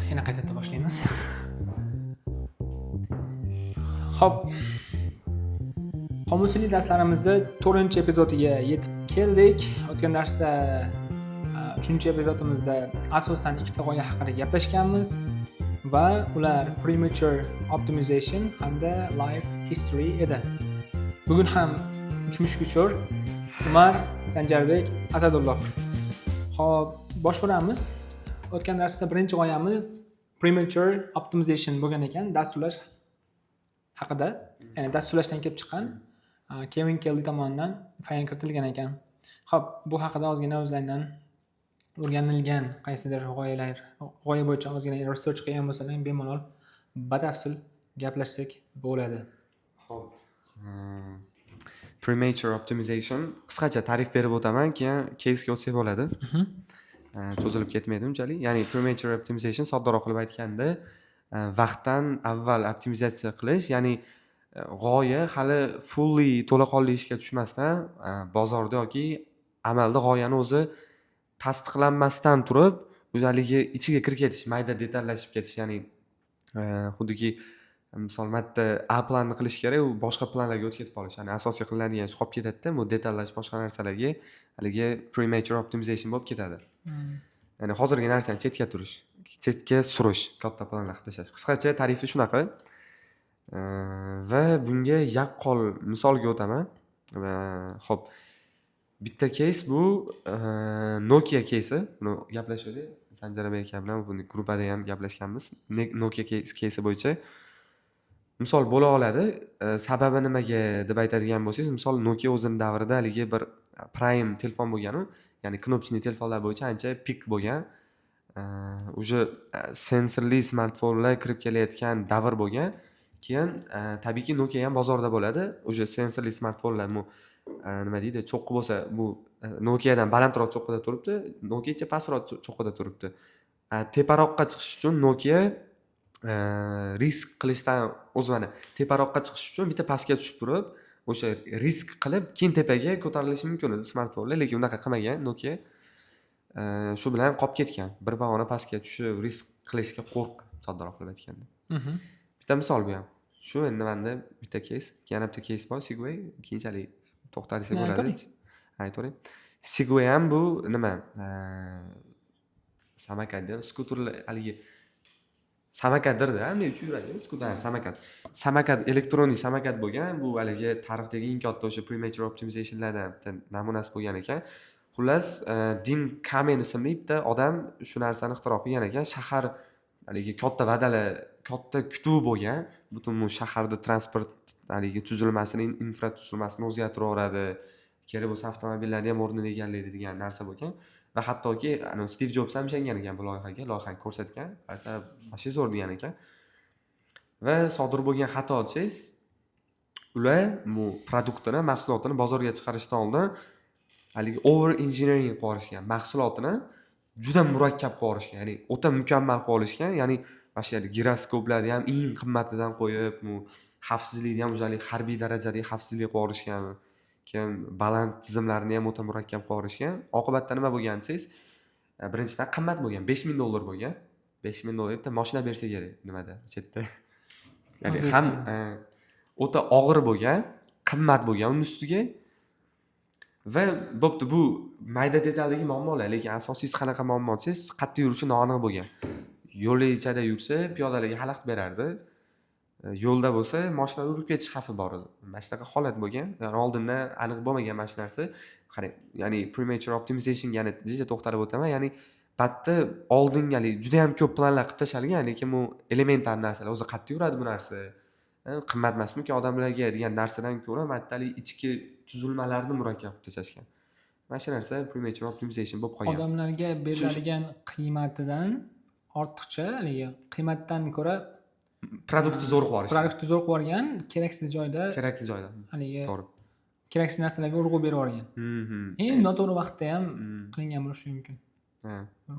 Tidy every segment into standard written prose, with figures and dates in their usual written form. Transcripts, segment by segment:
Yana qaytadan boshlaymiz. Xo'p. Qomusli darslarimizni 4-epizodiga yetib keldik. O'tgan darsda 3-epizodimizda asosan ikkita g'oya haqida gaplashganmiz va ular premature optimization hamda life history edi. Bugun ham 3-mushketyor Umar, Sanjarbek, Asadulloh. Xo'p, boshlaymiz. O'tgan darsda birinchi g'oyamiz premature optimization bo'lgan ekan, dasturlash haqida. Ya'ni dasturlashdan kelib chiqqan Kevin Kelly tomonidan fayon kiritilgan ekan. Xo'p, bu haqida ozgina o'zlaridan o'rganilgan qaysidir g'oya bo'yicha ozgina research qilgan bo'lsalar, bemalol batafsil gaplashsak bo'ladi. Xo'p. Premature optimization qisqacha ta'rif berib o'taman, keyin case-ga o'tsak bo'ladi. Cho'zilib ketmaydi unchalik. Ya'ni premature optimization soddaroq qilib aytganda, vaqtdan avval optimizatsiya qilish, ya'ni g'oya hali fully to'laqonli ishga tushmasdan bozorda yoki amalda g'oyani o'zi tasdiqlanmasdan turib, o'zaligi ichiga kirib ketish, mayda detallashib ketish, ya'ni xuddiki misol marta A planni qilish kerak, u boshqa planlarga o'tib ketib qolish. Ya'ni asosiy qilinadigan ish qolib ketadi-da, bu detallash boshqa narsalarga haligi premature optimization bo'lib ketadi. Ya'ni hozirgi narsani chetga surish, katta planlar qilib tashlash. Qisqacha ta'rifi shunaqa. Va bunga yaqqol misolga o'taman. Xo'p. Bitta case bu Nokia case. Buni gaplashdik. Sanjarbek aka bilan buni gruppada ham gaplashganmiz. Nokia case bo'yicha misol bo'la oladi. Sababi nimaga deb aytadigan bo'lsangiz, misol Nokia o'zining davrida haligi bir prime telefon bo'lgan-ku, ya'ni knopchli telefonlar bo'yicha ancha pik bo'lgan. Uje sensorli smartfonlar kirib kelayotgan davr bo'lgan. Keyin tabiiyki Nokia ham bozorda bo'ladi. Uje sensorli smartfonlar nima deydi, cho'qqi bo'lsa, bu Nokiadan balandroq cho'qqida turibdi, Nokia pastroq cho'qqida turibdi. Teparoqqa chiqish uchun Nokia risk qilishdan o'zi mana teparoqqa chiqish uchun bitta pastga tushib turib, o'sha risk qilib keyin tepaga ko'tarilishi mumkin edi smartfonlar, lekin unaqa qilmagan Nokia. Shu bilan qolib ketgan. Bir pog'ona pastga tushib risk qilishga qo'rqqan, soddaroq qilib aytganda. Bitta misol bu ham. Shu endi menda bitta case, yana bitta case bor, Segway, keyinchalik to'xtalsak bo'ladi. Aytavering. Segway ham bu nima? Samokat, skuterlar haligi samokat-da, men uchib yuradi, skuter, samokat. Samokat, elektronik samokat bo'lgan, bu haligi tarixdagi eng katta o'sha premature optimizationlardan bitta namunasi bo'lgan ekan. Xullas, Din Kamen ismli bitta odam shu narsani ixtiro qilgan ekan. Shahar haligi katta vadalar, katta kutuv bo'lgan, butun bu shaharda transport haligi tuzilmasini, infratuzilmasini o'zgartirib yuboradi. Kerak bo'lsa avtomobillarni ham o'rnini egallaydi degan narsa bo'lgan. Va hattoki Steve Jobs ham ishongan ekan bu loyihani ko'rsatgan. Qarasa, mashi zo'r degan ekan. Va sodir bo'lgan xato desangiz, ular bu produktini, mahsulotini bozorga chiqarishdan oldin haligi over engineering qilib yuborishgan. Mahsulotini juda murakkab qilib yuborishgan, ya'ni o'ta mukammal qilib olishgan, ya'ni mana shu giroskoplarni ham eng qimmatidan qo'yib, bu xavfsizlikni ham o'zalik harbiy darajadagi xavfsizlik qilib yuborishgan. Keyin balans tizimlarini ham o'ta murakkab qilib yuborishgan. Oqibatda nima bo'lgan desangiz, birinchidan qimmat bo'lgan, $5000 bo'lgan. $5000 bitta mashina bersa kerak nimada, chetda. Ya'ni ham o'ta og'ir bo'lgan, qimmat bo'lgan uning ustiga. Va bo'pti, bu mayda detaldagi muammolar, lekin asosiysi qanaqa muammo desangiz, qattiq yurishi noaniq bo'lgan. Yo'l ichida yursa, piyodalarga xalaqit berardi. Yo'lda bo'lsa, mashina urib ketish xavfi bor edi. Mana shunaqa holat bo'lgan. Ya'ni oldindan aniq bo'lmagan mana shu narsa. Qarang, ya'ni premature optimization yana to'xtalib o'taman. Ya'ni batda oldingali juda ham ko'p planlar qilib tashalgan, lekin bu elementar narsalar, o'zi qattiq yuradi bu narsa. Qimmat emasmi-ki odamlarga degan narsadan ko'ra, matali ichki tuzilmalarni murakkab qilib tashashgan. Mana shu narsa premature optimization bo'lib qolgan. Odamlarga beriladigan qiymatidan ortiqcha, haligi qiymatdan ko'ra produktni zo'r qilib yuborishgan. Produktni zo'r qilib yuborgan, keraksiz joyda. Haligi to'g'ri. Keraksiz narsalarga urg'u berib yuborgan. Endi noto'g'ri vaqtda ham qilingan bo'lishi mumkin. Ha,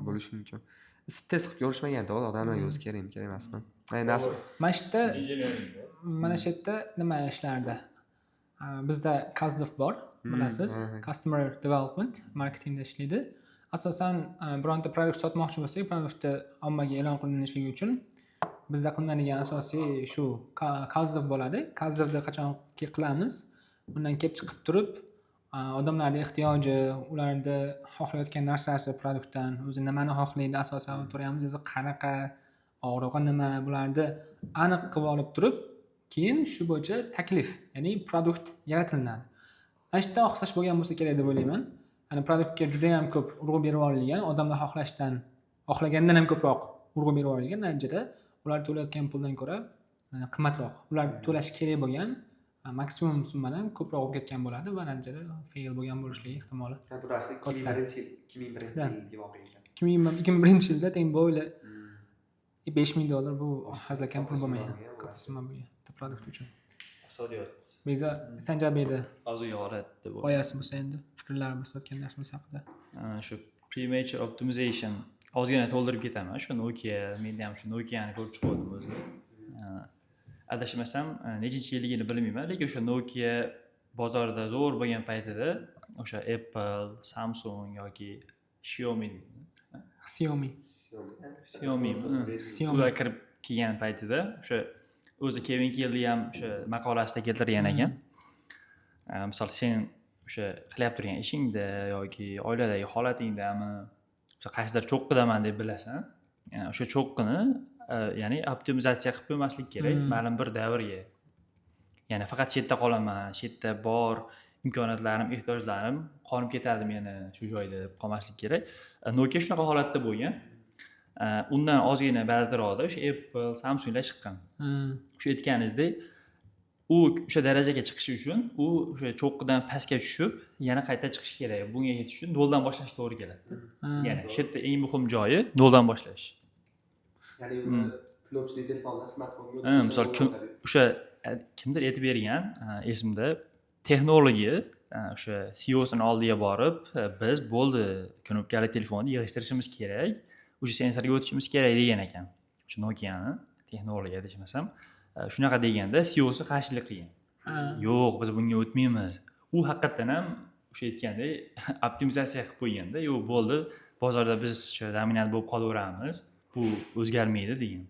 bo'lishi mumkin. Siz test qilib ko'rishmaganda odamlarga o'zi kerak emasmi? Mana shu yerda nima ishlarda? Bizda Kazdov bor, bilasiz. Customer Development, marketingda ishlaydi. asosan bironta produkt sotmoqchi bo'lsak, produktni ommaga e'lon qilinishligi uchun bizda qilinadigan asosiy shu kazdiv bo'ladi. Kazdivni qachonki qilamiz, undan kelib chiqib turib, odamlarning ehtiyoji, ularda xohlayotgan narsasi produktdan, o'zi nimani xohlaydi asosan o'tiramiz, o'zi qanaqa, og'rig'i nima, bularni aniq qilib olib turib, keyin shu bo'yicha taklif, ya'ni produkt yaratilinadi. Mana shu yerda oqsash bo'lgan bo'lsa kerak deb o'ylayman. Ya'ni produktga juda ham ko'p urg'u berib olingan, odamlar xohlagandan ham ko'proq urg'u berib olingan, natijada ular to'layotgan puldan ko'ra qimmatroq. Ular to'lash kerak bo'lgan maksimum summadan ko'proq olib ketgan bo'ladi va natijada fail bo'lgan bo'lishligi ehtimoli. Burasi 2001-yil voqea ekan. 2001-yilda teng bo'yli $5,000 bu hazilakam pul bo'lmagan. Katta summa bo'lgan produkt uchun. Iqtisodiyot. Beza Sanjarbeyda Avzoga holat deb g'oyasi bo'lsa endi fikrlar bo'lsa o'tgan narsa haqida. Shu premature optimization ozgina to'ldirib ketaman. Shu Nokia, menda ham shu Nokia'ni ko'rib chiqdim o'zi. Adashmasam, nechinchi yilligini bilmayman, lekin o'sha Nokia bozorda zo'r bo'lgan paytida o'sha Apple, Samsung yoki Xiaomi ular kirib kelgan paytida o'sha o'zi Kevin Kelly ham o'sha maqolasida keltirgan ekan. Misol sen o'sha qilyap turgan ishingda yoki oiladagi holatingdami o'sha qaysidir cho'qqidaman deb bilasan. O'sha cho'qqini ya'ni optimizatsiya qilib qo'ymaslik kerak ma'lum bir davrga. Ya'ni faqat shu yerda qolaman, shu yerda bor imkoniyatlarim, ehtiyojlarim qolib ketadi meni shu joyda deb qolmaslik kerak. Nokia shunaqa holatda bo'lgan. Undan ozgina balandroqda o'sha Apple, Samsunglar chiqqan. O'sha aytganingizdek, u o'sha darajaga chiqish uchun u o'sha cho'qqidan pastga tushib, yana qayta chiqish kerak. Bunga yetish uchun noldan boshlash to'g'ri keladi. Ya'ni shu yerda eng muhim joyi noldan boshlash. Ya'ni knopchali telefondan smartfonga misol o'sha kimdir aytib bergan, esimda texnologiya o'sha CEOsini oldiga borib, biz bo'ldi, knopkali telefonni yig'ishtirishimiz kerak, o'sha sensorga o'tishimiz kerak degan ekan. O'sha Nokia'ni texnologiya desam, shunaqa deganda CEOsi qarshilik qilgan. Yo'q, biz bunga o'tmaymiz. U haqiqatan ham o'sha aytgandek optimizatsiya qilib qo'yganda, yo'q bo'ldi, bozorda biz o'sha dominant bo'lib qolaveramiz, bu o'zgarmaydi degan.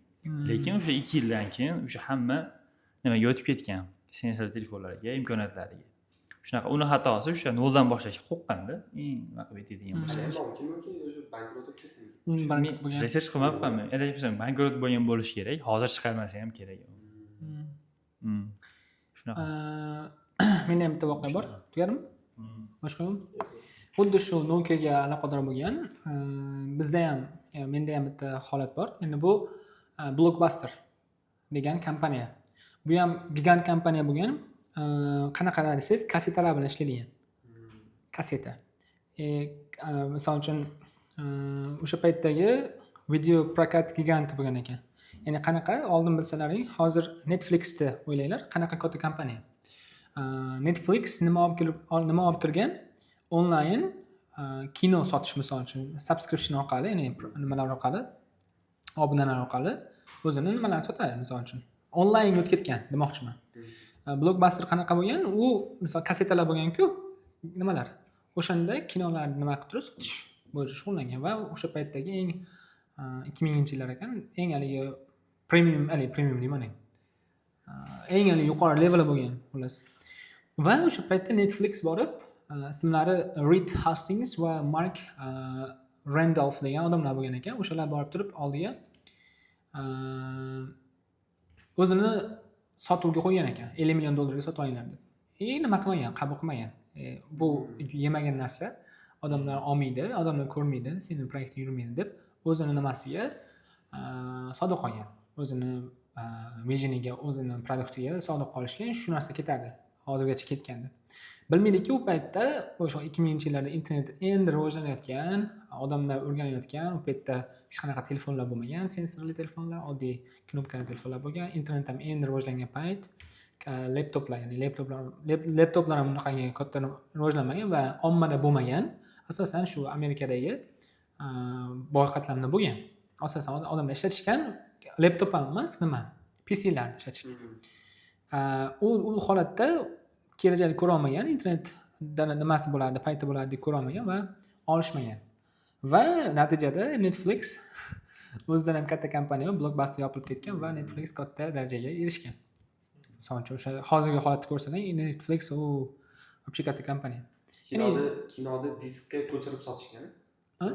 Lekin o'sha 2 yildan keyin o'sha hamma nimaga o'tib ketgan? Sensor telefonlarga, imkoniyatlariga. Shunaqa uni xatosi o'sha noldan boshlashga qo'rqqanda, nima qilib aytadigan bo'lsa. Mumkinki o'sha bankrot bo'lib ketdi. Bankrot bo'lgan. Research qilmabmanmi? Adashmasam bankrot bo'lgan bo'lish kerak. Hozir chiqarmasa ham kerak. Shunaqa. Menda ham bitta voqea bor. Tugadimi? Boshqami? Xuddi shu Nokia'ga aloqador bo'lgan, bizda ham, menda ham bitta holat bor. Endi bu Blockbuster degan kompaniya. Bu ham gigant kompaniya bo'lgan. Qanaqa desangiz, kasetalar bilan ishlaydigan. Kaseta. Misol uchun o'sha paytdagi video prokat giganti bo'lgan ekan. Ya'ni qanaqa oldin bilsalaring, hozir Netflixni o'ylanglar, qanaqa katta kompaniya. Netflix nima olib kirgan? Onlayn kino sotish, misol uchun subscription orqali, ya'ni nimalar orqali, obunalar orqali o'zini nimalarni sotadi, misol uchun. Onlaynga o'tib ketgan demoqchiman. Blockbuster qanaqa bo'lgan? U misol kasetalar bo'lgan-ku, nimalar? O'shanda kinolarni nima qilib turib sotish bo'yicha shug'ullangan va o'sha paytdagi eng 2000-yillar ekan, eng haligi premium deyman. Eng yuqori level bo'lgan xullas. Va o'sha paytda Netflix borib, ismlari Reed Hastings va Mark Randolph degan odamlar bo'lgan ekan. O'shalar borib turib oldiga o'zini sotuvga qo'ygan ekan. $50 million sotib olinglar deb. Nima qilmagan, qabul qilmagan. Bu yemagan narsa, odamlar olmaydi, odamlar ko'rmaydi, sening proyekting yurmaydi deb o'zini nimasiga sodiq qolgan. O'zini visioniga, o'zini produktiga sodiq qolishga shu narsa ketadi. Hozirgacha ketgandi. Bilmaydiki, u paytda o'sha 2000-yillarda internet endi rivojlanayotgan, odamlar o'rganayotgan, u paytda hech qanaqa telefonlar bo'lmagan, sensorli telefonlar, oddiy knopkali telefonlar bo'lgan, internet ham endi rivojlangan payt, laptoplar ham bunaqangi katta rivojlanmagan va ommada bo'lmagan. Asosan shu Amerikadagi boy qatlamda bo'lgan. Asosan odamlar ishlatishgan laptop ham emas, nima? PC-lar ishlatishgan. U holatda kelajakni ko'ra olmagan, internetda nimasi bo'ladi, payti bo'ladi deb ko'ra olmagan va olishmagan. va natijada Netflix o'zidan ham katta kompaniya, Blockbuster yopilib ketgan va Netflix katta darajaga erishgan. Misol uchun o'sha hozirgi holatni ko'rsating, Netflix u вообще katta kompaniya. Kinoni diskka ko'chirib sotishgan. Ha?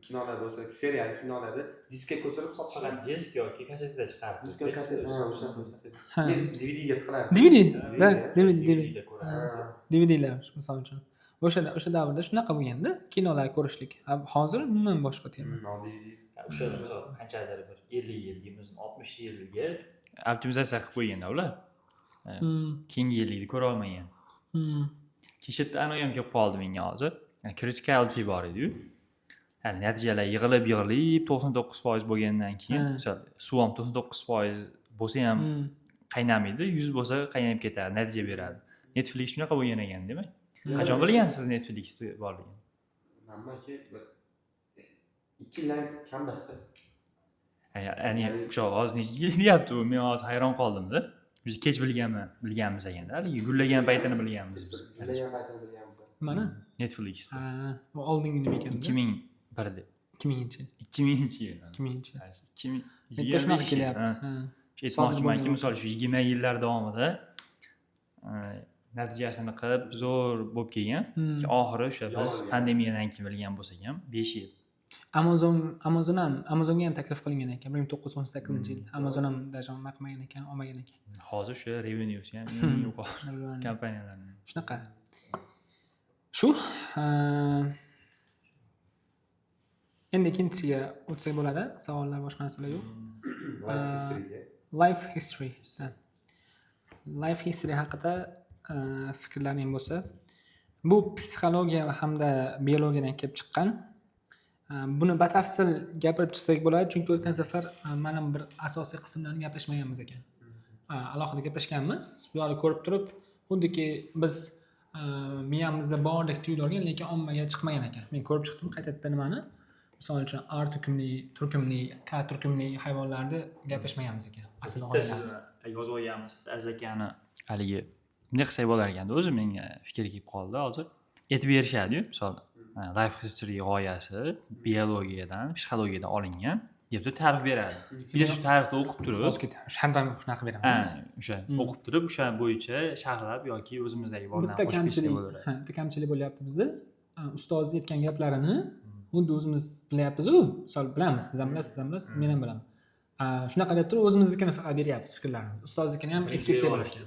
Kinolar bo'lsa, serial kinolarni diskka ko'chirib sotishgan. Faqat disk yoki kasetda chiqarib. Diskka kaset, o'sha. Ha. Men DVD-ga tiqalardim. DVD, da, DVD. DVD-da ko'radi. DVDlar misol uchun. O'sha davrda shunaqa bo'lganda kinolar ko'rishlik. Hozir umuman boshqa tema. O'sha qanchadir bir 50 yil deymiz, 60 yilga optimizatsiya qilib qo'yganda ular. Keyingi yillikni ko'ra olmagan. Kishitda ana ham kelib qoldi menga hozir. Criticality bor edi-yu. Ya'ni natijalar yig'ilib 99% bo'lgandan keyin, misol suv ham 99% bo'lsa ham qaynamaydi, 100 bo'lsa qaynab ketadi, natija beradi. Netflix shunaqa bo'lgan ekan, demak. Qachon bilgansiz Netflixni borligini? Manmaki 2 yildan kam emasda. Ya'ni o'sha hozir necha yil deyapti u, men hozir hayron qoldim-da. Biz kech bilganmiz ekanda, haligi gullagan paytini bilganmiz biz. Gullagan paytini bilganmiz. Mana Netflix. Bu oldingi nima ekan? 2001da. 2000-yil. 2000-yil. 2000-yil. 2000 Bitta shunaqa kelyapti. Aytmoqchimanki, misol shu 20 yillar davomida natijasini qilib zo'r bo'lib kelgan. Oxiri o'sha biz pandemiyadan keyin bilgan bo'lsak ham 5 yil. Amazonga ham taklif qilingan ekan 1918-yil. Amazon ham даже maqmagan ekan, olmagan ekan. Hozir o'sha revenuesi ham eng yuqori kompaniyalarning. Shunaqa. Shu endi ikkinchisiga o'tsak bo'ladi. Savollar, boshqa narsalar yo'q. Life history. Life history haqida fikrlaring bo'lsa, bu psixologiya hamda biologiyadan kelib chiqqan. Buni batafsil gapirib chiqsak bo'ladi, chunki o'tgan safar mana bir asosiy qismlarni gaplashmaganmiz ekan. Alohida gaplashganmiz. Bu yerda ko'rib turib, xuddiki biz miyamizda bordek tuyulgan, lekin ommaga chiqmagan ekan. Men ko'rib chiqdim qaytadan nimani. Misol uchun R turkumli, K turkumli hayvonlarni gaplashmaganmiz ekan. Asl g'oyalar. Yozib olganmiz. Azakani haligi bunday qilsak bo'lar ekan. O'zi menga fikr kelib qoldi hozir. Aytib berishadi-yu, misol life history g'oyasi biologiyadan, psixologiyadan olingan deb ta'rif beradi. Biz shu ta'rifni o'qib turib, har doim shunaqa beramiz. O'sha o'qib turib, o'sha bo'yicha sharhlab yoki o'zimizdagi bordan qo'shib ketsak bo'ladi. Bitta kamchilik bo'lyapti bizda. Ustoz aytgan gaplarini xuddi o'zimiz bilyapmiz-ku. Misol bilamiz, siz ham bilasiz, men ham bilaman. Shunaqa deb turib o'zimiznikini faqat beryapmiz fikrlarni. Ustoznikini ham aytib ketsak bo'lar ekan.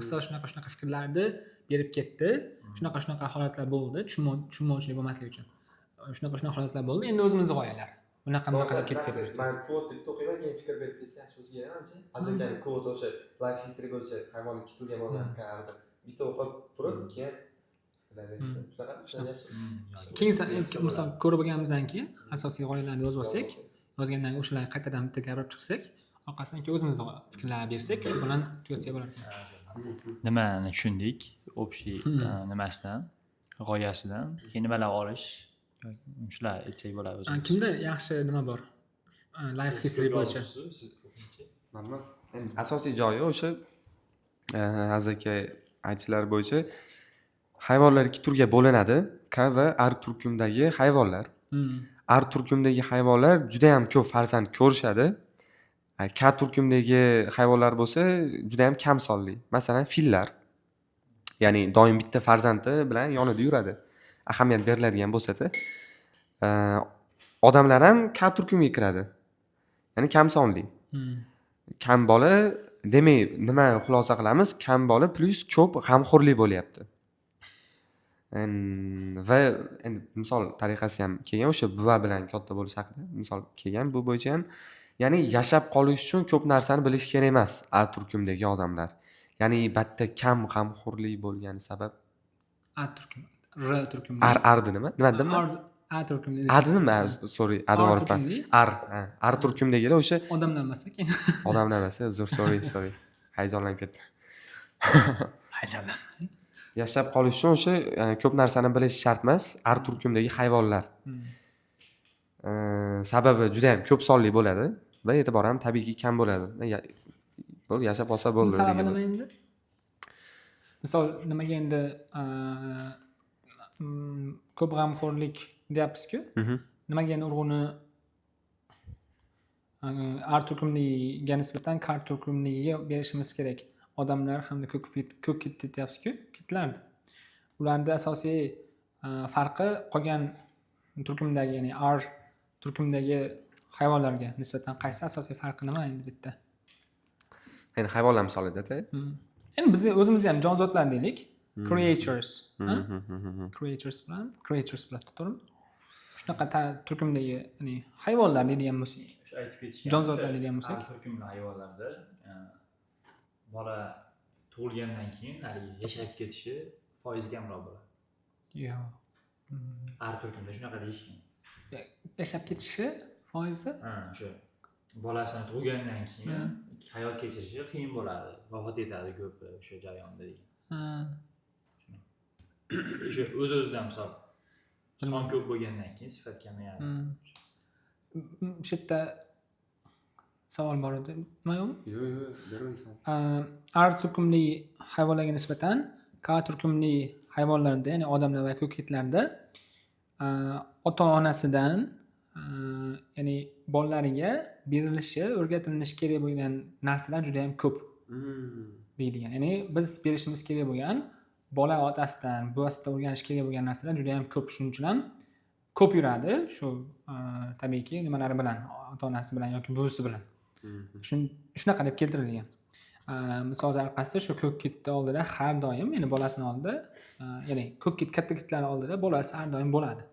Ustoz shunaqa fikrlarni berib ketdi. Shunaqa holatlar bo'ldi, tushunmovchilik bo'lmasligi uchun. Shunaqa holatlar bo'ldi. Endi o'zimizning g'oyalar. Bunaqa deb ketsak bo'ladi. Men kvot deb o'qiyman, keyin fikr berib ketsa yaxshi o'ziga hamcha. Azakani kvot o'sha life history bo'yicha hayvonni ikki turga bo'linadi qarardi. Bitta o'qib turib, keyin keyin misol ko'rib bo'lganimizdan keyin asosiy g'oyalarni yozib olsak, yozgandan keyin o'shalarni qaytadan bitta gapirib chiqsak, orqasidan keyin o'zimizning fikrlarni bersak, shu bilan tugatsak bo'ladi. Nimani tushundik, общий nimasidan, g'oyasidan, keyin nimalar olish, shular aytsak bo'ladi o'zi. Kimda yaxshi nima bor? Life history bo'yicha. Mana asosiy joyi o'sha azaka aytishlari bo'yicha hayvonlar ikki turga bo'linadi. K va R turkumdagi hayvonlar. R turkumdagi hayvonlar juda ham ko'p farzand ko'rishadi. K turkumdagi hayvonlar bo'lsa juda ham kam sonli. Masalan, fillar. Ya'ni doim bitta farzandi bilan yonida yuradi. Ahamiyat beriladigan bo'lsa-da, odamlar ham K turkumiga kiradi. Ya'ni kam sonli. Kam bola, demak, nima xulosa qilamiz? Kam bola plus ko'p g'amxo'rlik bo'lyapti. Va endi misol tariqasi ham kelgan o'sha buva bilan katta bo'lish haqida misol kelgan. Bu bo'yicha ham ya'ni yashab qolish uchun ko'p narsani bilish kerak emas A turkumdagi odamlar. Ya'ni batta kam g'amxo'rlik bo'lgani sabab A turkum, R turkum. R nima? Nima dedim? A turkumli. A dedim, sorry, advorpa. R turkumdagilar o'sha odamlar emas ekan. Odamlar emas, sorry. Hayajonlanib ketdim. Hayajonlan. Yashab qolish uchun o'sha ko'p narsani bilish shart emas. R turkumdagi hayvonlar. Sababi juda ham ko'p sonli bo'ladi va e'tibor ham tabiiyki kam bo'ladi. Bo'ldi, yashab qolsa bo'ldi. Sababi nima endi? Misol nimaga endi ko'p g'amxo'rlik deyapsiz-ku? nimaga endi urg'uni R turkumliga nisbatan K turkumligiga berishimiz kerak. Odamlar hamda ko'k kit detyapsiz-ku, kitlarni. Ularni asosiy farqi qolgan turkumdagi, ya'ni R turkumdagi hayvonlarga nisbatan qaysi asosiy farqi nima endi bitta? Endi hayvonlar misolida-da. Endi biz o'zimizni ham jonzotlar deylik. Creatures. Creatures bilan to'g'rimi? Shunaqa turkumdagi, ya'ni hayvonlar deydigan bo'lsak, Shu aytib ketishgan. jonzotlar deydigan bo'lsak, turkumli hayvonlarda bola tug'ilgandan keyin yashab ketishi foizi kamroq bo'ladi. yo'q. Har turkumda shunaqa deyishgan. Yashab ketishi foizi? O'sha bolasini tug'ilgandan keyin hayot kechirishi qiyin bo'ladi. Vafot etadi ko'pi o'sha jarayonda degan. O'sha o'z-o'zidan misol son ko'p bo'lgandan keyin sifat kamayadi. Shu yerda savol bor edi. Nima yo'qmi? Yo'q, beraversan. R turkumli hayvonlarga nisbatan K turkumli hayvonlarda, ya'ni odamlar va ko'k kitlarda ota-onasidan ya'ni bolalariga berilishi, o'rgatilishi kerak bo'lgan narsalar juda ham ko'p deyilgan. Ya'ni biz berishimiz kerak bo'lgan bola otasidan, buvasidan o'rganish kerak bo'lgan narsalar juda ham ko'p. Shuning uchun ham ko'p yuradi shu tabiiyki nimalari bilan, ota-onasi bilan yoki buvisi bilan. Shunaqa deb keltirilgan. Misol tariqasida shu ko'k kitni oldida har doim, ya'ni bolasini oldida, ya'ni ko'k kit katta kitlar oldida bolasi har doim bo'ladi.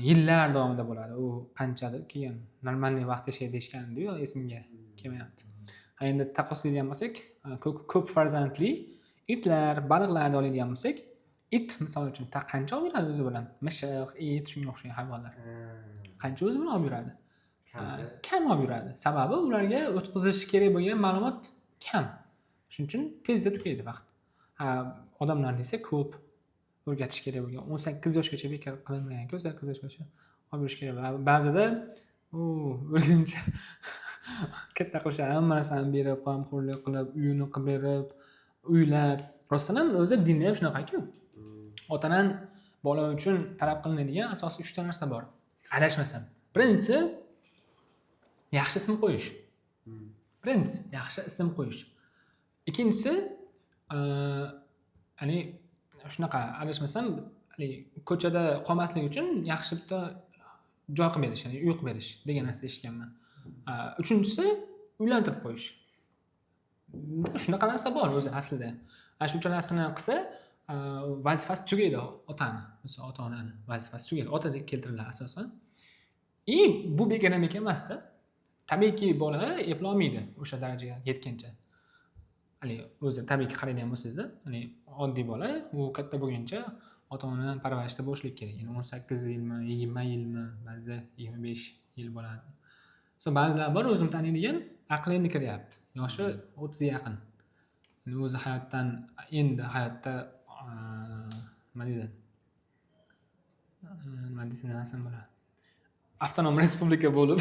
Yillar davomida bo'ladi. U qanchadir keyin normalniy vaqt yashaydi deyishgan-ku, esimga kelmayapti. Endi taqqoslaydigan bo'lsak, ko'p farzandli itlar, baliqlarni oladigan bo'lsak, it misol uchun qancha olib yuradi o'zi bilan? Mishiq, it, shunga o'xshagan hayvonlar. Qancha o'zi bilan olib yuradi? Kam olib yuradi. Sababi ularga o'tkazish kerak bo'lgan ma'lumot kam. Shuning uchun tezda tugaydi vaqt. Odamlar desa ko'p o'rgatish kerak bo'lgan. 18 yoshgacha bekor qilinmagan-ku, 18 yoshgacha olib yurish kerak. Ba'zida o'lguncha katta qilishadi, hamma narsani berib, g'amxo'rlik qilib, uyini qilib berib, uylab. Rostdan ham o'zi dinda ham shunaqa-ku. Otadan bola uchun talab qilinadigan asosiy 3 ta narsa bor. Adashmasam. Birinchisi yaxshi ism qo'yish. Yaxshi ism qo'yish. Ikkinchisi ya'ni shunaqa adashmasam, ko'chada qolmaslik uchun yaxshi bitta joy qilib berish, ya'ni uy qilib berish degan narsa eshitganman. Uchinchisi uylantirib qo'yish. Shunaqa narsa bor o'zi aslida. Shu uchalasini qilsa, vazifasi tugaydi otani, masalan, ota-onani vazifasi tugaydi. Otadek keltiriladi asosan. Bu bekor emasda. Tabiiyki bola eplolmaydi o'sha darajaga yetgancha. O'zi tabiiyki qaraydigan bo'lsangiz, oddiy bola u katta bo'lguncha ota-ona parvarishda bo'lishlik kerak. Ya'ni 18 yilmi, 20 yilmi, ba'zida 25 yil bo'ladi. Ba'zilar bor o'zim taniydigan, aqli endi kiryapti. Yoshi 30 ga yaqin. O'zi hayotda nima deydi? Nima desam bo'ladi. Avtonom respublika bo'lib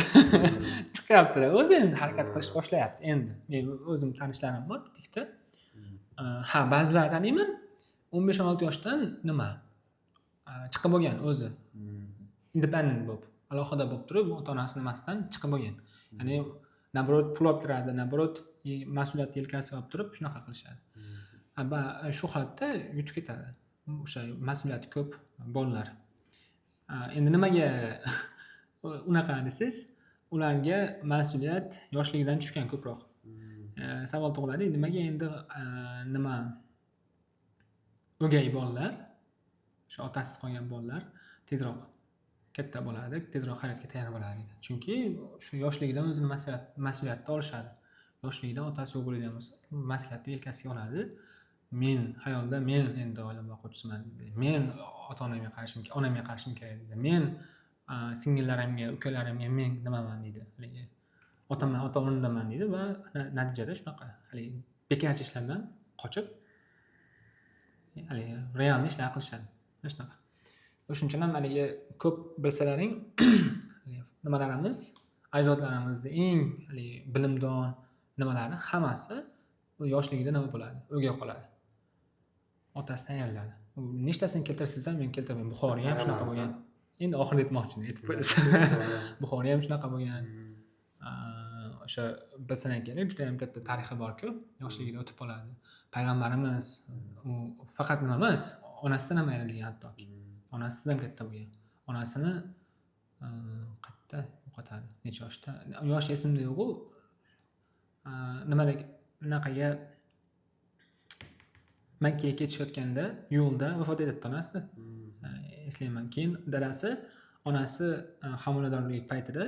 chiqyapti. O'zi endi harakat qilish boshlayapti endi. Men o'zim tanishlarim bor bitta. Ba'zilar taniyman 15-16 yoshdan chiqib bo'lgan o'zi. Independent bo'lib, alohida bo'lib turib, ota-onasi nimasidan chiqib bo'lgan. Ya'ni nabrot pul olib kiradi, nabrot mas'uliyatni yelkasiga olib turib shunaqa qilishadi. Shu holatda yutib ketadi. O'sha mas'uliyati ko'p bolalar. Endi nimaga unaqa desiz, ularga mas'uliyat yoshligidan tushgan ko'proq. Savol tug'iladi, nimaga endi o'gay bolalar, o'sha otasiz qolgan bolalar tezroq katta bo'ladi, tezroq hayotga tayyor bo'ladi. Chunki shu yoshligidan o'zini mas'uliyatni olishadi. Yoshligida otasi yo'q bo'lgan bo'lsa, mas'uliyatni yelkasiga oladi. Men hayotda endi oila boquvchisiman deydi. Men ota-onamga qarashim kerak deydi. Men singillarimga, ukalarimga men nimaman deydi. Ota o'rnidaman deydi va natijada shunaqa bekarchi ishlardan qochib realniy ishlar qilishadi. Shunaqa. O'shuning uchun ham ko'p bilsalaring nimalarimiz, ajdodlarimizni eng bilimdon nimalari hammasi yoshligida nima bo'ladi? O'gay qoladi. Otasidan ayriladi. Nechtasini keltirsizlar, men keltirmayman. Buxoriy ham shunaqa bo'lgan. endi oxirida aytmoqchiman, aytib qo'yasiz. Buxoriy ham shunaqa bo'lgan. O'sha bilsang kerak, juda ham katta tarixi bor-ku, yoshligida o'tib qoladi. Payg'ambarimiz u faqat nima emas, onasidan ham ayrilgan hattoki. Onasiz ham katta bo'lgan. Onasini qayerda yo'qotadi, necha yoshda? Yosh esimda yo'q-ku. Nimadek unaqaga Makkaga ketishayotganda yo'lda vafot etadi onasi. Eslayman. Keyin dadasi, onasi homiladorlik paytida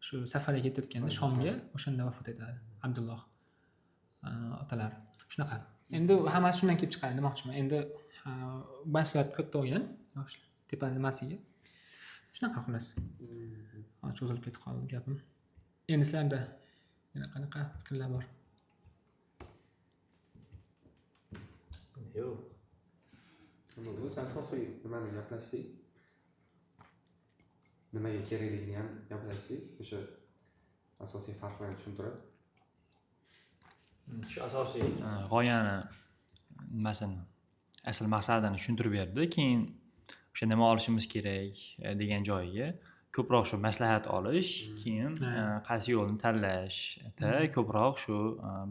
shu safarga ketayotganda Shomga o'shanda vafot etadi. Abdulloh otalar. Shunaqa. Endi hammasi shundan kelib chiqadi demoqchiman. Endi mas'uliyat katta bo'lgan yoshlar tepa nimasiga. Shunaqa xullas. Cho'zilib ketib qoldi gapim. Endi sizlarda yana qanaqa fikrlar bor? Yo'q. Biz asosiy nimani gaplashdik? Nimaga kerakligini ham gaplashdik. O'sha asosiy farqlarni tushuntirib. Shu asosiy g'oyani nimasini, asl maqsadini tushuntirib berdi. Keyin o'sha nima olishimiz kerak degan joyiga ko'proq shu maslahat olish, keyin qaysi yo'lni tanlashda ko'proq shu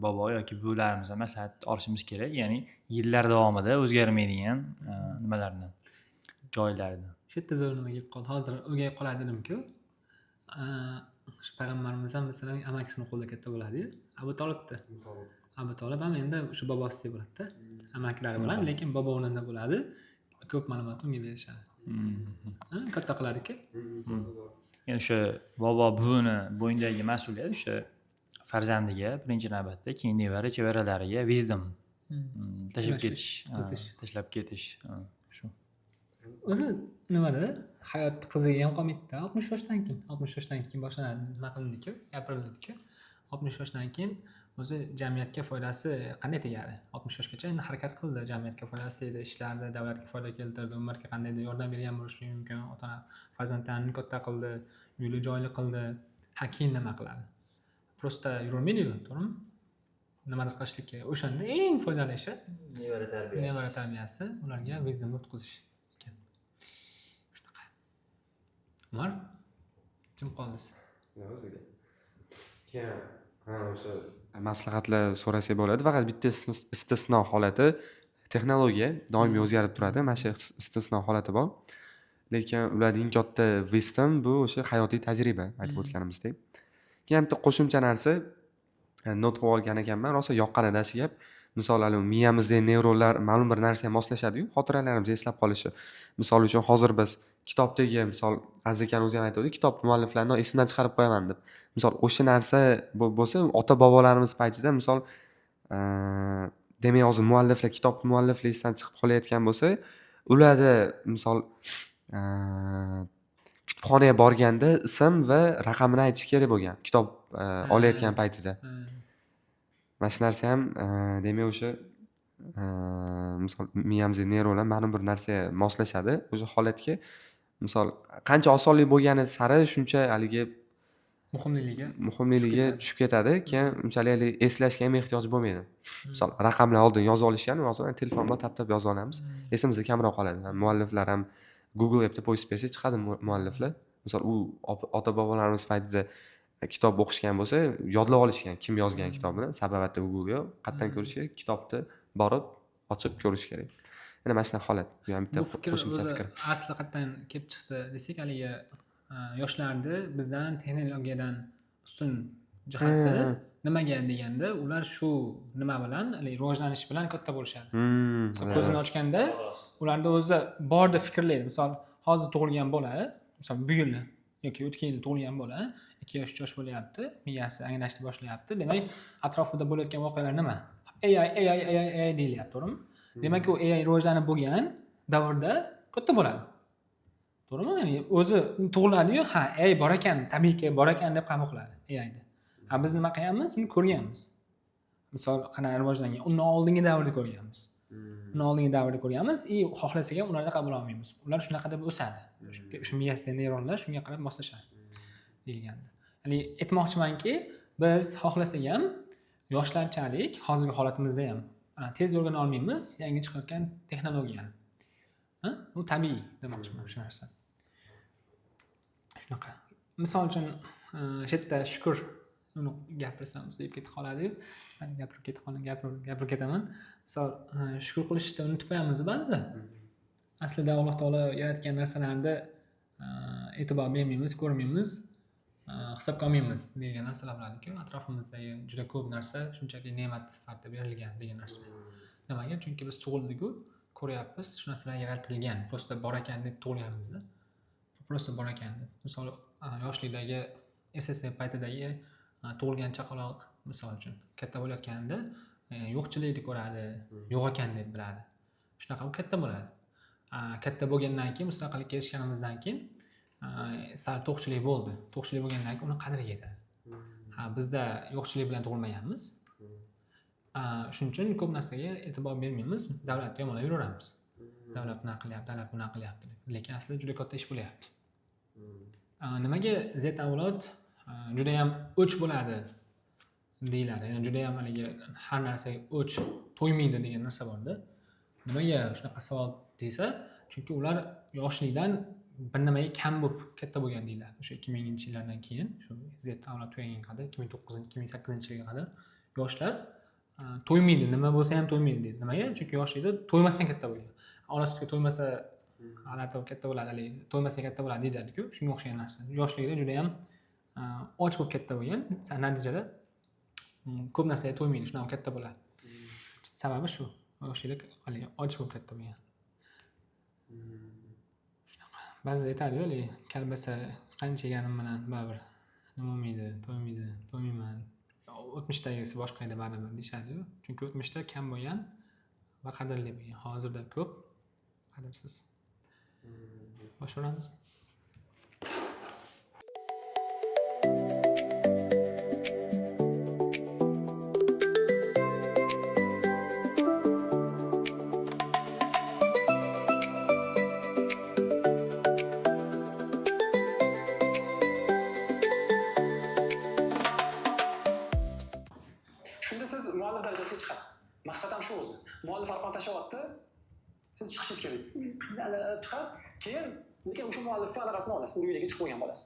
bobo yoki buvlarimizdan maslahat olishimiz kerak. Ya'ni yillar davomida o'zgarmaydigan nimalarni, joylarni. Shu yerda zo'r nima kelib qoldi. Hozir o'gay qoladi dedim-ku. Shu payg'ambarimiz ham masalan amakisini qo'lida katta bo'ladi-yu. Abu Tolibda. Abu Tolib ham endi o'sha bobosidek bo'ladi-da. Amakilari bilan, lekin bobo o'rnida bo'ladi. Ko'p ma'lumotni unga berishadi. Katta qiladi-ku. Ya'ni o'sha bobo buvini bo'yindagi mas'uliyat o'sha farzandiga birinchi navbatda, keyin nevara chevaralariga wisdom tashlab ketish. Shu. O'zi nimada hayot qiziga ham qolmaydi-da. 60 yoshdan keyin, 60 yoshdan keyin boshlanadi, nima qilindi-ku, gapiriladi-ku. 60 yoshdan keyin o'zi jamiyatga foydasi qanday tegadi? 60 yoshgacha endi harakat qildi, jamiyatga foydasi edi, ishlardi, davlatga foyda keltirdi, ummatga qandaydir yordam bergan bo'lishi mumkin, ota farzandlarini katta qildi, uyli joyli qildi. Keyin nima qiladi? Prosta yuravermaydi-ku, to'g'rimi? Nimadir qilishlik kerak. O'shanda eng foydali ishi nevara tarbiyasi, ularga wisdom o'tkazish ekan. Shunaqa. Umar, kim qoldingiz? O'ziga. Keyin o'sha maslahatlar so'rasak bo'ladi. Faqat bitta istisno holati texnologiya doimiy o'zgarib turadi. Mana shu istisno holati bor. Lekin ularning eng katta wisdom bu o'sha hayotiy tajriba aytib o'tganimizdek. Keyin bitta qo'shimcha narsa nutq olgan ekanman, rosa yoqqanida shu gap. Misol miyamizdagi neyronlar ma'lum bir narsaga moslashadi-yu, xotiralarimizni eslab qolishi. Misol uchun hozir biz kitobdagi, misol Aziz aka o'zi ham aytdi, kitob mualliflarini esimdan chiqarib qo'yaman deb. Misol o'sha narsa bo'lsa, ota-bobolarimiz paytida misol demak hozir mualliflar kitob mualliflikdan chiqib qolayotgan bo'lsa, ularda misol kutubxonaga borganda ism va raqamini aytish kerak bo'lgan kitob olayotgan paytida. Mana shu narsa ham demak o'sha misol miyamizda neyronlar ma'lum bir narsaga moslashadi. O'sha holatga misol qancha osonlik bo'lgani sari shuncha haligi muhimligi tushib ketadi. Keyin unchalik eslashga ham ehtiyoj bo'lmaydi. Misol raqamlar oldin yozib olishgan, hozir telefon bilan tap yozib olamiz. Esimizda kamroq qoladi. Mualliflar ham Google appda po'yib bersa chiqadi mualliflar. Misol u ota-bobolarimiz paytida kitob o'qishgan bo'lsa, yodlab olishgan kim yozgan kitobini, sababatda Google yo'q, qayerdan ko'rish kerak, kitobni borib ochib ko'rish kerak. Yana mana shunday holat. Bu ham bitta qo'shimcha fikr. Asli qayerdan kelib chiqdi desak, haligi yoshlarni bizdan texnologiyadan ustun jihati nimaga deganda, ular shu nima bilan, rivojlanish bilan katta bo'lishadi. Ko'zini ochganda ularda o'zi borda fikrlaydi. Misol, hozir tug'ilgan bola, misol bu yil yoki o'tgan yil tug'ilgan bola 2 yosh 3 yosh bo'lyapti, miyasi anglashni boshlayapti. Demak, atrofida bo'layotgan voqealar nima? AI deyilyapti, to'g'rimi? Demak, u AI rivojlanib bo'lgan davrda katta bo'ladi. To'g'rimi? Ya'ni o'zi tug'iladi-yu, AI bor ekan, tabiiyki bor ekan deb qabul qiladi AIni. Biz nima qilganmiz? Uni ko'rganmiz. Misol, qanaqa rivojlangan, undan oldingi davrda ko'rganmiz. Undan oldingi davrda ko'rganmiz, xohlasak ham ularni qabul olmaymiz. Ular shunaqa deb o'sadi. O'sha miyasidagi neyronlar shunga qarab moslashadi deyilgandi. Ya'ni aytmoqchimanki, biz xohlasak ham yoshlarchalik hozirgi holatimizda ham tez o'rgana olmaymiz yangi chiqayotgan texnologiyani. Bu tabiiy demoqchiman shu narsa. shunaqa. Misol uchun shu yerda shukur uni gapirsam suyib ketib qoladi-yu. Men gapirib ketaman. Misol shukur qilishni unutib qo'yamiz ba'zida. Aslida Alloh taolo yaratgan narsalarni e'tibor bermaymiz, ko'rmaymiz, hisobga olmaymiz degan narsalar bo'ladiki, atrofimizdagi juda ko'p narsa shunchaki ne'mat sifatida berilgan degan narsa. Nimaga? Chunki biz tug'ildik-ku, ko'ryapmiz, shu narsalar yaratilgan, prosta bor ekan deb tug'ilganmiz-da. Prosta bor ekan deb. Misol yoshlikdagi SSR paytidagi tug'ilgan chaqaloq misol uchun katta bo'layotganida yo'qchilikni ko'radi, yo'q ekan deb biladi. Shunaqa u katta bo'ladi. Katta bo'lgandan keyin mustaqillikka erishganimizdan keyin sal to'qchilik bo'ldi. To'qchilik bo'lgandan keyin uni qadriga yetadi. Bizda yo'qchilik bilan tug'ilmaganmiz. Shuning uchun ko'p narsaga e'tibor bermaymiz, davlatga yomonlab yuraveramiz. Davlat bunaqa qilyapti, davlat bunaqa qilyapti deb. Lekin aslida juda katta ish bo'lyapti. Nimaga Z avlod juda ham o'ch bo'ladi deyiladi. Ya'ni juda ham haligi har narsaga o'ch to'ymaydi degan narsa bor-da. Nimaga shunaqa savol desa, chunki ular yoshlikdan bir nimaga kam bo'lib katta bo'lgan deyiladi. O'sha 2000-yillardan keyin, shu Z avlod tugagan qadar 2009-2008-yilga qadar yoshlar to'ymaydi, nima bo'lsa ham to'ymaydi deydi. Nimaga? Chunki yoshlikda to'ymasdan katta bo'lgan. Onasiga to'ymasa g'alati katta bo'ladi, haligi to'ymasa katta bo'ladi deyiladi-ku, shunga o'xshagan narsa. Yoshligida juda ham och bo'lib katta bo'lgan, natijada ko'p narsaga to'ymaydi, shunaqa katta bo'ladi. Sababi shu, yoshlikda haligi och bo'lib katta bo'lgan. Shunaqa. Ba'zida aytadi-ku, haligi kalbasa qancha yeganim bilan baribir nima bo'lmaydi, to'ymayman. O'tmishdagisi boshqa edi baribir deyishadi-yu. Chunki o'tmishda kam bo'lgan va qadrli bo'lgan. Hozirda ko'p qadrsiz. Boshlaymiz. Shunda siz muallif darajasiga chiqasiz. Maqsad ham shu o'zi. Muallif arqon tashlayapti, siz chiqishingiz kerak. Chiqasiz, keyin lekin o'sha muallifning anaqasini olasiz, urug'iga chiqib qo'ygan bo'lasiz.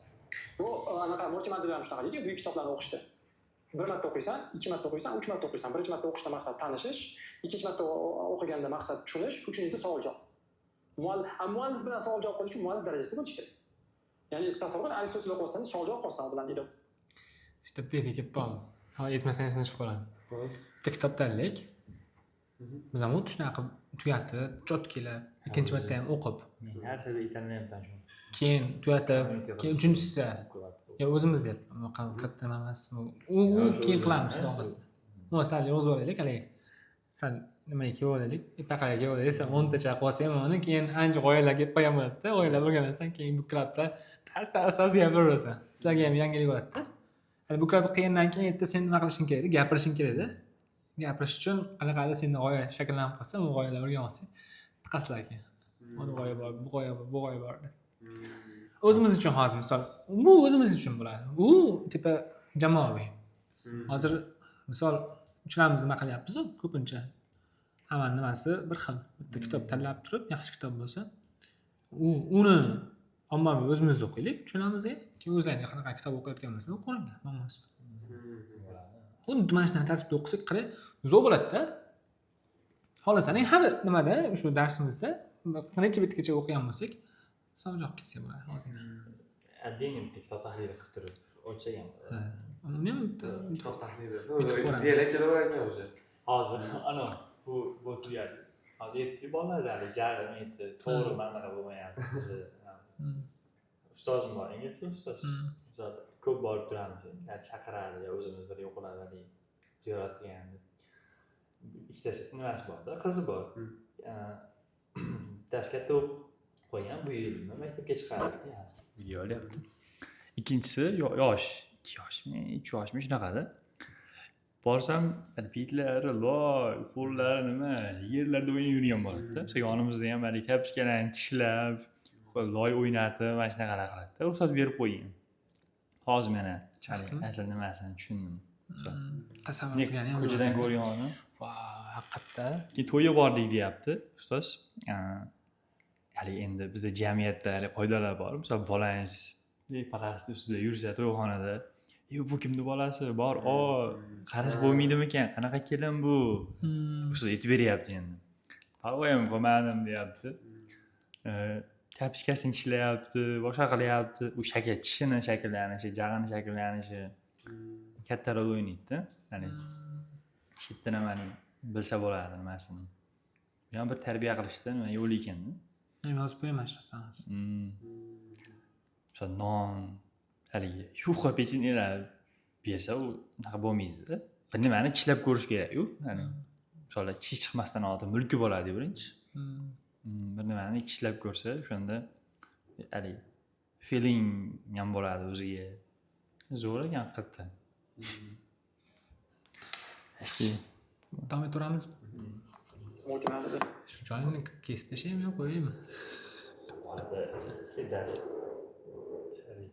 Bu anaqa motivatorlar ham shunaqa deydi, buyuk kitoblarni o'qishda. Bir marta o'qiysan, ikki marta o'qiysan, uch marta o'qiysan. Birinchi marta o'qishda maqsad tanishish, ikkinchi marta o'qiganda maqsad tushunish, uchinchida savol javob. Muallif bilan savol javob qilish uchun muallif darajasida bo'lish kerak. Ya'ni tasavvur qil, Aristotel o'qisangiz savol javob qilsangiz bilan deydi. İşte dediği gibi bal. Ha yetmesengiz chiqib qoladi. Bitta kitob tanlaylik. Biz ham o'tishni qilib tugatib, cho'tkilar, ikkinchi marta ham o'qib, Men har safar aytaman shu. keyin tugatib, keyin uchinchisida yo o'zimiz deb, katta nima emas. U keyin qilamiz xudo xohlasa. Mana sal yozib olaylik, haligi. Sal nimaga kelib olaylik, epaqaga kelib olaylik, 10 tacha qilib olsam, uni keyin ancha g'oyalarga kelib qolgan bo'ladi-da. G'oyalar o'rganarsan, keyin bu klubda tars gapiraversan. Sizlarga ham yangilik bo'ladi-da. Bu klubda qilgandan keyin erta sen nima qilishing kerak, gapirishing kerak-da. Gapirish uchun qanaqadir senda g'oya shakllanib qolsa, u g'oyalar o'rganib olsang, tiqasizlar keyin. Mana g'oya bor, bu g'oya bor, bu g'oya bor. O'zimiz uchun hozir misol, bu o'zimiz uchun bo'ladi. U tipa jamoaviy. Hozir misol uchramiz nima qilyapmiz, ko'pincha hamma nimasi bir xil. Bitta kitob tanlab turib, yaxshi kitob bo'lsa, uni ommaviy o'zimiz o'qiylik, tushunamiz, keyin o'zlaringiz qanaqa kitob o'qiyotganimizni o'qinglar, bo'lmasa. Xuddi mana shunday tartibda o'qisak, qarang, zo'r bo'ladi-da. Xohlasangiz har nimada shu darsimizda necha betgacha o'qigan bo'lsak, savol javob kelsa bo'ladi hozir. Adden bitta kitob tahlili qilib turib, o'lchagan ham bo'ladi. Uni ham Kitob tahlili. Bitib ko'ramiz. Dialekt ekan o'zi. Hozir ana bu tugadi. Hozir yetti bolalar jarima aytdi, to'g'ri manaqa bo'lmayapti. Bizi ustozim bor, ingliz ustoz. Misol ko'p borib turamiz. Chaqiradi, o'zimiz bir yo'qoladi, ziyorat qilganda. Ikkitasi nimasi bor-da, qizi bor. Dars katta o'qib qo'ygan, bu yil maktabga chiqardi. Video olyapti. Ikkinchisi yosh, 2 yoshmi, 3 yoshmi shunaqada. Borsam, bitlari, loy, qo'llari nima, yerlarda o'ynab yurgan bo'ladi-da. O'sha yonimizda ham hali kapskalarni tishlab, loy o'ynatib, mana shunaqalar qiladi-da. Ruxsat berib qo'ygan. Hozir meni asl nimasini tushundim. tasavvur qilgan ham Ko'chadan ko'rganini. Voy, haqiqatda. Keyin to'yga bordik deyapti ustoz. Hali endi bizda jamiyatda hali qoidalar bor. Misol bolangiz parast ustida yursa to'yxonada, bu kimni bolasi? Bor, qarasa bo'lmaydimikan? Qanaqa kelin bu? Ustida aytib beryapti endi. Parvoyam qilmadim deyapti. Kapichkasini ishlayapti, boshqa qilyapti. U tishini shakllanishi, jag'ini shakllanishi katta rol o'ynaydi-da. Ya'ni chetda nimani bilsa bo'ladi nimasini. Bu ham bir tarbiya qilishda nima yo'l ekan-da. Men hozir qo'yaman shu narsani. O'sha non, haligi yufqa pechenyelar bersa u unaqa bo'lmaydi-da. Bir nimani tishlab ko'rish kerak-ku. Ya'ni misol tish chiqmasdan oldin mulki bo'ladi birinchi. Bir nimani tishlab ko'rsa, o'shanda haligi feeling ham bo'ladi o'ziga. Zo'r ekan haqiqatdan. Davom etamiz. Multimediada. Shu joyini kesib tashlaymi yo qo'yaymi?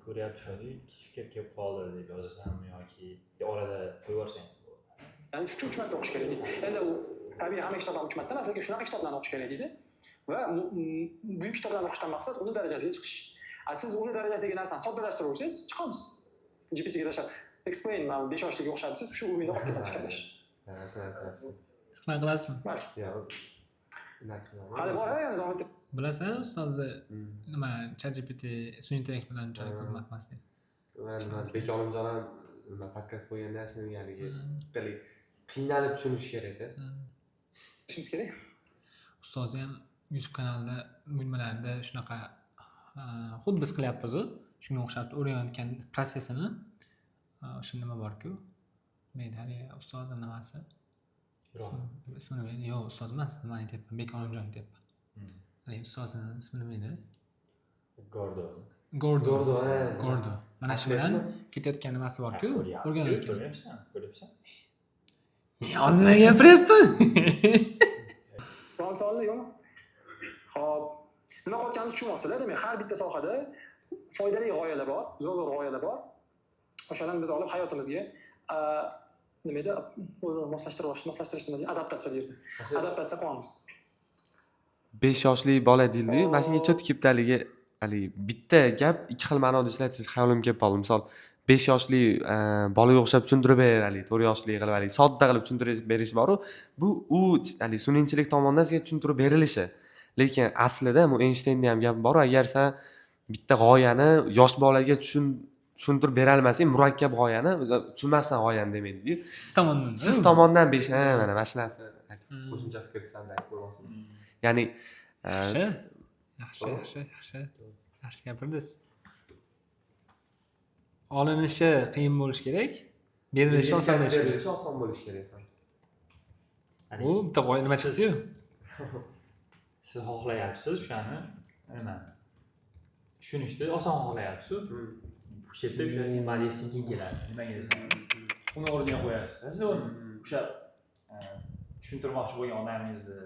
Ko'ryapti, fikr kelib qoldi deb yozasanmi yoki orada qo'yib yuborsang. Ya'ni 3 marta o'qish kerak deydi. Endi u tabiiy hamma kitoblarni 3 marta emas, lekin shunaqa kitoblarni o'qish kerak deydi. Va buyuk kitoblarni o'qishdan maqsad uni darajasiga chiqish. Siz uni darajasidagi narsani soddalashtirursangiz, chiqamiz. GPSga tashlab, explain, mana 5 yoshliga o'xshabsiz, shu o'yinda o'qib ketadi fikrlash. Nima qilasizmi? Hali bor yana davom etib. Bilasan, ustozni nima ChatGPT sun'iy intellekt bilan unchalik ko'p emas deydi. Man Bek Olimjon ham nima podkast qo'yganda shuni haligi qiynalib tushunish kerak-da. Tushunish kerak. Ustozni ham YouTube kanalida nimalarda shunaqa xuddi biz qilyapmiz-ku, shunga o'xshab o'rganayotgan protsessini o'sha nima bor-ku. Men haligi ustozni nimasi? Ismini men yo'q, ustoz emas, nima aytyapman? Bek Olimjon aytyapman. Haligi ustozni ismi nima edi? Gordo. Mana shu bilan ketayotgan nimasi bor-ku, o'rganayotgan. Ko'ryapsan? Hozir nima gapiryapman? Biron savollar yo'qmi? Xo'p. Nima qilayotganimizni tushunasizlar, demak, har bitta sohada foydali g'oyalar bor, zo'r g'oyalar bor. O'shalarni biz olib hayotimizga nima edi? Moslashtirish nima deydi? Adaptatsiya deydi. Adaptatsiya qilamiz. 5 yoshli bola deyildi-yu, mana shunga cho'tib kelibdi haligi bitta gap ikki xil ma'noda ishlatish hayolimga kelib qoldi. Misol 5 yoshli bolaga o'xshab tushuntirib ber, haligi 4 yoshli qilib, haligi sodda qilib tushuntirib berish bor-ku. Bu haligi sun'iy intellekt tomonidan sizga tushuntirib berilishi. Lekin aslida bu Einsteinning ham gapi bor, agar sen bitta g'oyani yosh bolaga tushuntirib bera olmasang, murakkab g'oyani tushunmaysan g'oyani demaydi-ku. Siz tomondan 5 mana shu narsa qo'shimcha fikr sizlarda aytib qo'ymoqchiman. Ya'ni yaxshi gapirdingiz. Olinishi qiyin bo'lishi kerak, berilishi oson bo'lishi kerak. Bu bitta g'oya nima chiqdi-yu? Siz xohlayapsiz o'shani nima? Tushunishni oson xohlayapsiz. Bu yerda o'sha embodied thinking keladi. Nimaga desangiz, uni o'rniga qo'yasiz. Siz o'sha tushuntirmoqchi bo'lgan odamingizni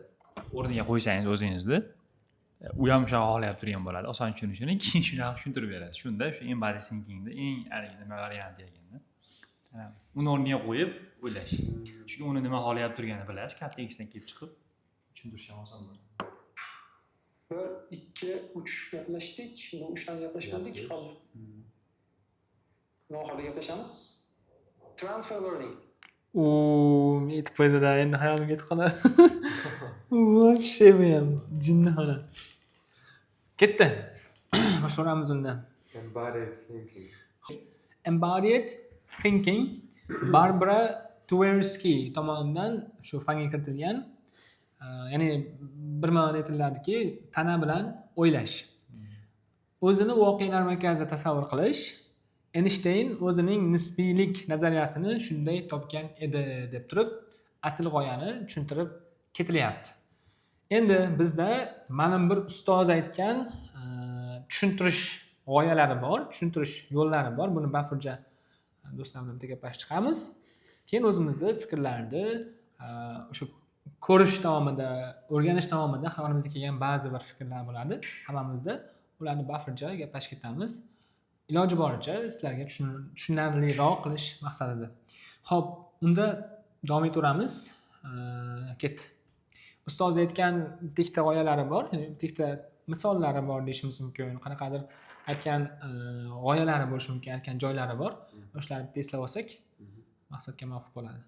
o'rniga qo'ysangiz o'zingizni, u ham o'sha xohlab turgan bo'ladi. Oson tushunishini keyin shunaqa tushuntirib berasiz. Shunda o'sha embodied thinkingda eng nima varianti ekanda. Uni o'rniga qo'yib o'ylash. Chunki uni nima xohlab turganini bilasiz, katta Xdan kelib chiqib tushuntirish ham oson bo'ladi. 1, 2, 3 gaplashdik. Bu 3 dan gaplashdik. Hozir. Nohada gaplashamiz. Transfer learning. Aytib qo'ydi-da, endi hayolimga ketib qoladi. Вообще bu ham jinni xola. Ketdi. Boshlaymiz undan. Embodied thinking Barbara Tversky tomonidan shu fanga kiritilgan. Ya'ni bir ma'noda aytiladiki, tana bilan o'ylash. O'zini voqealar markazida tasavvur qilish. Einstein o'zining nisbiylik nazariyasini shunday topgan edi deb turib, asl g'oyani tushuntirib ketilyapti. Endi bizda ma'lum bir ustoz aytgan tushuntirish g'oyalari bor, tushuntirish yo'llari bor. Buni bafurja do'stlar bilan gaplashib chiqamiz. Keyin o'zimizni fikrlarni o'sha ko'rish davomida, o'rganish davomida hayolimizga kelgan ba'zi bir fikrlar bo'ladi. Hammamizda ularni bafurja gaplashib ketamiz. Iloji boricha sizlarga tushunarliroq qilish maqsadida. Xo'p, unda davom etaveramiz. Ket. Ustoz aytgan bitta g'oyalari bor, bitta misollari bor deyishimiz mumkin. Qanaqadir aytgan g'oyalari bo'lishi mumkin, aytgan joylari bor. O'shalarni bitta eslab olsak, maqsadga muvofiq bo'ladi.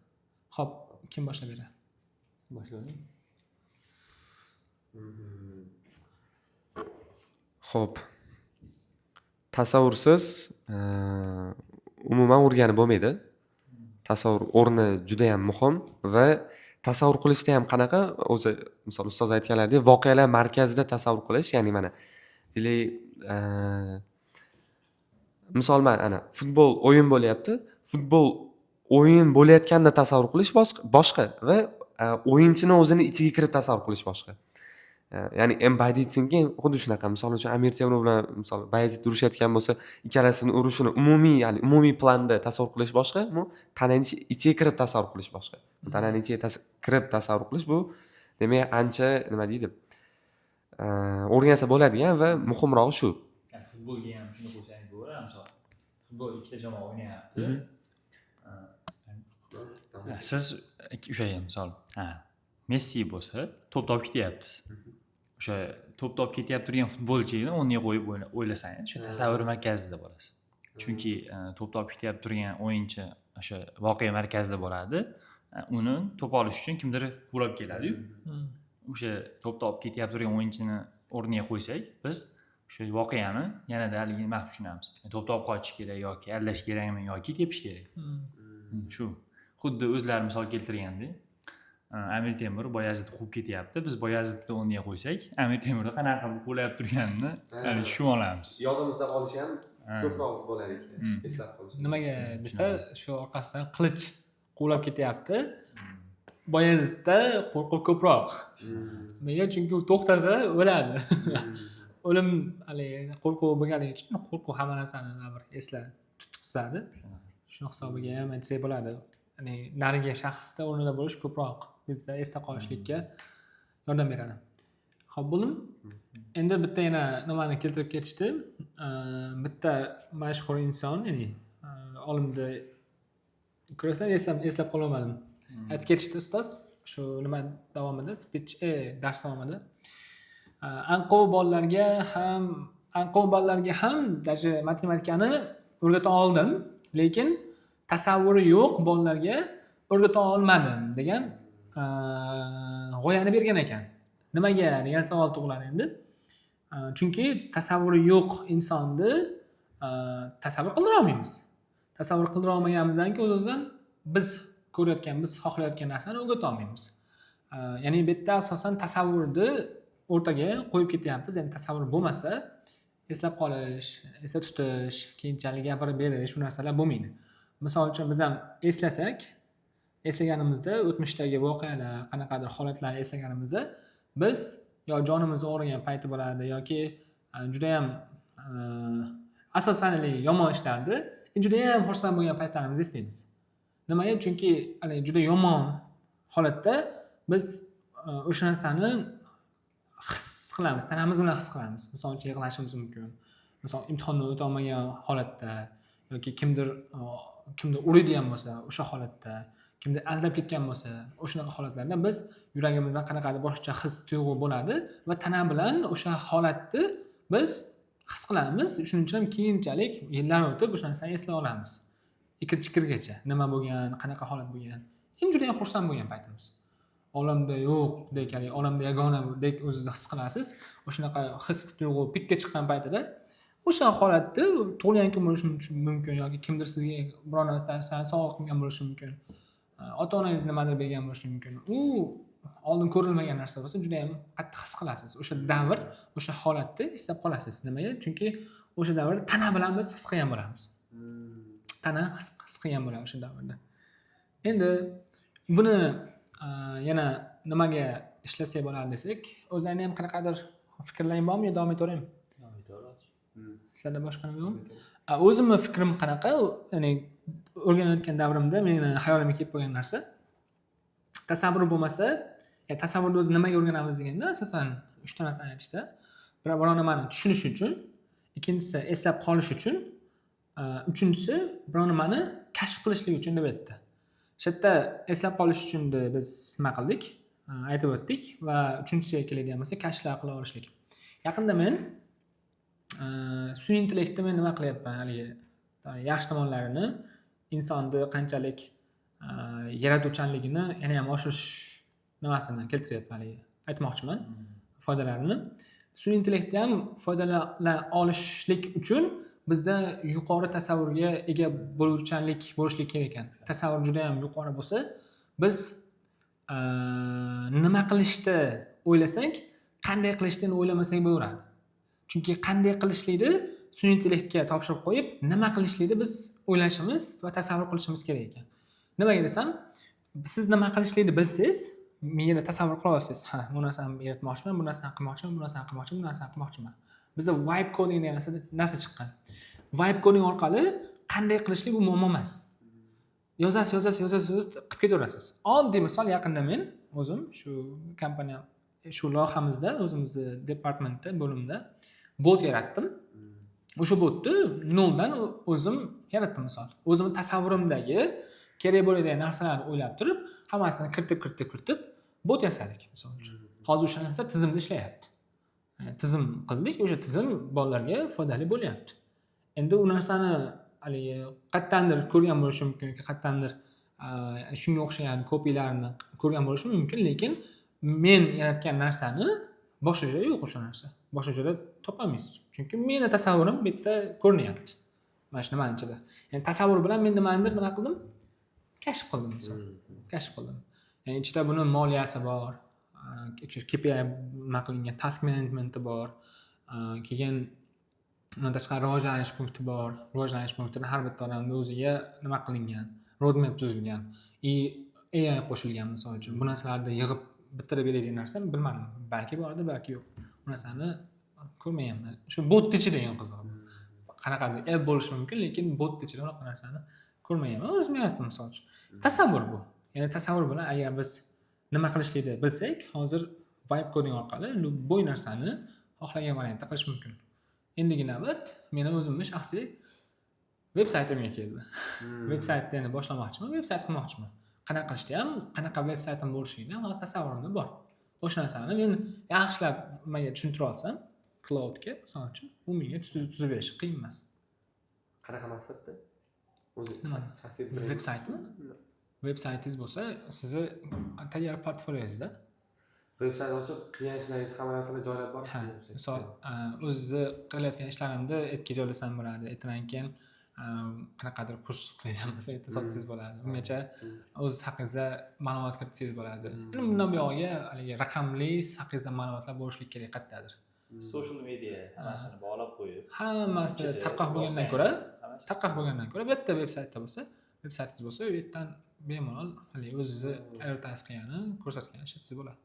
Xo'p, kim boshlab beradi? Boshlaylik. Xo'p. Tasavvursiz umuman o'rganib bo'lmaydi. Tasavvur o'rni juda ham muhim va tasavvur qilishda ham qanaqa o'zi misol ustoz aytganlaridek voqealar markazida tasavvur qilish, ya'ni mana deylik misol man ana futbol o'yin bo'lyapti. Futbol o'yin bo'layotganda tasavvur qilish boshqa va o'yinchini o'zini ichiga kirib tasavvur qilish boshqa. Ya'ni embodied thinking xuddi shunaqa. Misol uchun Amir Temur bilan misol Bayezid urushayotgan bo'lsa, ikkalasini urushini umumiy planda tasavvur qilish boshqa, bu tananing ichiga kirib tasavvur qilish boshqa. Tananing ichiga kirib tasavvur qilish bu demak ancha nima deydi? O'rgansa bo'ladigan va muhimrog'i shu. Futbolga ham shuni qo'ysangiz bo'ladi. Misol futbol ikkita jamoa o'ynayapti. Siz o'sha misol, Messi bo'lsa, to'p topib ketyapti. O'sha to'p topib ketyapti turgan futbolchini o'rniga qo'yib o'ylasangiz, o'sha tasavvur markazida bo'lasiz. Chunki to'p topib ketyapti turgan o'yinchi o'sha voqea markazida bo'ladi. Uni to'p olish uchun kimdir quvlab keladi-yu. O'sha to'p topib ketyapti turgan o'yinchini o'rniga qo'ysak, biz o'sha voqeani yanada haligini mahv tushunamiz. To'p topib qochish kerak yoki aldash kerakmi yoki tepish kerak. Shu. Xuddi o'zlari misol keltirgandek, Amir Temur Boyazidni quvib ketyapti. Biz Boyazidni o'rniga qo'ysak, Amir Temurni qanaqa qilib qo'lab turganini tushunib olamiz. Yodimizda qolishi ham ko'proq bo'lar ekan. Eslab qolish. Nimaga desa, shu orqasidan qilich quvlab ketyapti. Boyazidda qo'rquv ko'proq. Nega? Chunki u to'xtasa o'ladi. O'lim qo'rquv bo'lganligi uchun qo'rquv hamma narsani bir tutqizadi. Shuni hisobiga ham aytsak bo'ladi. Ya'ni narigi shaxsda o'rnida bo'lish ko'proq bizda esda qolishlikka yordam beradi. Xo'p, bo'ldim. Endi bitta yana nimani keltirib ketishdi. Bitta mashhur inson, ya'ni olimni ko'rasam eslab qololmadim. Aytib ketishdi ustoz. Shu nima davomida, speech dars davomida anqov bolalarga ham даже matematikani o'rgata oldim, lekin tasavvuri yo'q bolalarga o'rgata olmadim degan g'oyani bergan ekan. Nimaga degan savol tug'iladi endi. Chunki tasavvuri yo'q insonni tasavvur qildira olmaymiz. Tasavvur qildira olmaganimizdan keyin o'z-o'zidan biz ko'rayotgan, biz xohlayotgan narsani o'rgata olmaymiz. Ya'ni bu yerda asosan tasavvurni o'rtaga qo'yib ketyapmiz. Ya'ni tasavvur bo'lmasa, eslab qolish, esda tutish, keyinchalik gapirib berish, shu narsalar bo'lmaydi. Misol uchun biz ham eslaganimizda o'tmishdagi voqealar, qanaqadir holatlarni eslaganimizda biz yo jonimiz og'rigan payti bo'ladi yoki juda ham asosan yomon ishlarni juda ham xursand bo'lgan paytlarimizni eslaymiz. Nimaga? Chunki juda yomon holatda biz o'sha narsani his qilamiz, tanamiz bilan his qilamiz. Misol uchun yig'lashimiz mumkin. Misol imtihonni o'ta olmagan holatda yoki kimdir uradigan bo'lsa, o'sha holatda, kimdir aldab ketgan bo'lsa, o'sha holatlarda biz yuragimizdan qanaqadir boshqa his, tuyg'u bo'ladi va tana bilan o'sha holatni biz his qilamiz. Shuning uchun keyinchalik yillar o'tib o'sha narsani eslay olamiz. Ikir-chikirgacha nima bo'lgan, qanaqa holat bo'lgan. Endi juda ham xursand bo'lgan paytimiz. Olamda yo'q dek, olamda yagona dek o'zingizni his qilasiz. O'shanaqa his, tuyg'u pikka chiqqan paytida o'sha holatni tug'ilgan kun bo'lishi mumkin yoki kimdir sizga biror narsani sovg'a qilgan bo'lishi mumkin. Ota-onangiz nimadir bergan bo'lishi mumkin. U oldin ko'rilmagan narsa bo'lsa, juda ham qattiq his qilasiz. O'sha davr, o'sha holatni eslab qolasiz. Nimaga? Chunki o'sha davrda tana bilan biz his qilgan bo'lamiz. Tana his qilgan bo'ladi o'sha davrda. Endi buni yana nimaga ishlasak bo'ladi desak, o'zlaringizning ham qanaqadir fikrlaring bormi yo davom etaveraymi? Sizlarda boshqa nima yo'qmi? O'zimning fikrim qanaqa? Ya'ni o'rganayotgan davrimda meni hayolimga kelib qolgan narsa tasavvur bo'lmasa, tasavvurni o'zi nimaga o'rganamiz deganda, asosan 3 ta narsani aytishda. Biror nimani tushunish uchun, ikkinchisi eslab qolish uchun, uchinchisi biror nimani kashf qilishlik uchun deb aytdi. Shu yerda eslab qolish uchun biz nima qildik? Aytib o'tdik va uchinchisiga keladigan bo'lsa, kashflar qila olishlik. Yaqinda men sun'iy intellektni men nima qilyapman haligi yaxshi tomonlarini insonni qanchalik yaratuvchanligini yana ham oshirish nimasini keltiryapman haligi aytmoqchiman foydalarini. Sun'iy intellektni ham foydalana olishlik uchun bizda yuqori tasavvurga ega bo'lishlik kerak ekan. Tasavvur juda ham yuqori bo'lsa, biz nima qilishni o'ylasak, qanday qilishni o'ylamasak bo'laveradi. Chunki qanday qilishlikni sun'iy intellektga topshirib qo'yib, nima qilishlikni biz o'ylashimiz va tasavvur qilishimiz kerak ekan. Nimaga desam, siz nima qilishlikni bilsangiz, miyada tasavvur qila olasiz. Ha, bu narsani yaratmoqchiman, bu narsani qilmoqchiman, bu narsani qilmoqchiman, bu narsani qilmoqchiman. Bizda vibe coding degan narsa chiqqan. Vibe coding orqali qanday qilishlik bu muammo emas. Yozasiz, qilib ketaverasiz. Oddiy misol, yaqinda men o'zim shu kompaniya shu loyihamizda, o'zimizni departamentda, bo'limda bot yaratdim. O'sha botni noldan o'zim yaratdim misol. O'zimning tasavvurimdagi kerak bo'ladigan narsalarni o'ylab turib, hammasini kiritib bot yasadik misol uchun. Hozir o'sha narsa tizimda ishlayapti. Tizim qildik, o'sha tizim bolalarga foydali bo'lyapti. Endi u narsani haligi qayerdandir ko'rgan bo'lishi mumkin yoki qayerdandir shunga o'xshagan kopiyalarni ko'rgan bo'lishi mumkin, lekin men yaratgan narsani boshqa joyda yo'q o'sha narsa. Boshqa joyda topolmaysiz. Chunki meni tasavvurim bu yerda ko'rinyapti. Mana shu nima ichida. Ya'ni tasavvur bilan men nimadir nima qildim? Kashf qildim misol. Kashf qildim. Ya'ni ichida buni moliyasi bor, KPI nima qilingan, task managementi bor, keyin undan tashqari rivojlanish punkti bor. Rivojlanish punktini har bitta odamning o'ziga nima qilingan, roadmap tuzilgan, AI qo'shilgan misol uchun. Bu narsalarni yig'ib bitirib beradigan narsani bilmadim. Balki bordi, balki yo'q. Bu narsani ko'rmayapman. Shu bot ichida degan qiziq. Qanaqadir app bo'lishi mumkin, lekin bot ichida unaqa narsani ko'rmayapman. O'zim yaratdim misol uchun. Tasavvur bu. Ya'ni tasavvur bilan agar biz nima qilishlikni bilsak, hozir vibe coding orqali bu narsani xohlagan variantda qilish mumkin. Endigi navbat meni o'zimning shaxsiy veb-saytimga keldi. Veb-saytni boshlamoqchiman, veb-sayt qilmoqchiman. Qanaqa qilishni ham, qanaqa veb-saytim bo'lishini ham hozir tasavvurimda bor. O'sha narsani men yaxshilab menga tushuntira olsam, cloudga, misol uchun, u menga tuzib berish qiyin emas. Qanaqa maqsadda? O'zi shaxsiy veb-saytmi? Veb-saytingiz bo'lsa, sizni tayyor portfoliyongizda veb-sayt ochib, qilgan ishlaringiz hamma narsani joylab borasiz. Misol, o'zingizni qilayotgan ishlarimni etga joylasam bo'ladi. Ertadan keyin qanaqadir kurs qilgan bo'lsa, erta sotsangiz bo'ladi. Ungacha o'z haqingizda ma'lumot kiritsangiz bo'ladi. Bundan buyog'iga haligi raqamli haqingizda ma'lumotlar bo'lishlik kerak qayerdadir. Social media hammasini bog'lab qo'yib, hammasi tarqoq bo'lgandan ko'ra bitta veb-saytda bo'lsa, veb-saytingiz bo'lsa, u yerdan bemalol haligi o'zingizni advertise qilgani, ko'rsatgani ishlatsangiz bo'ladi.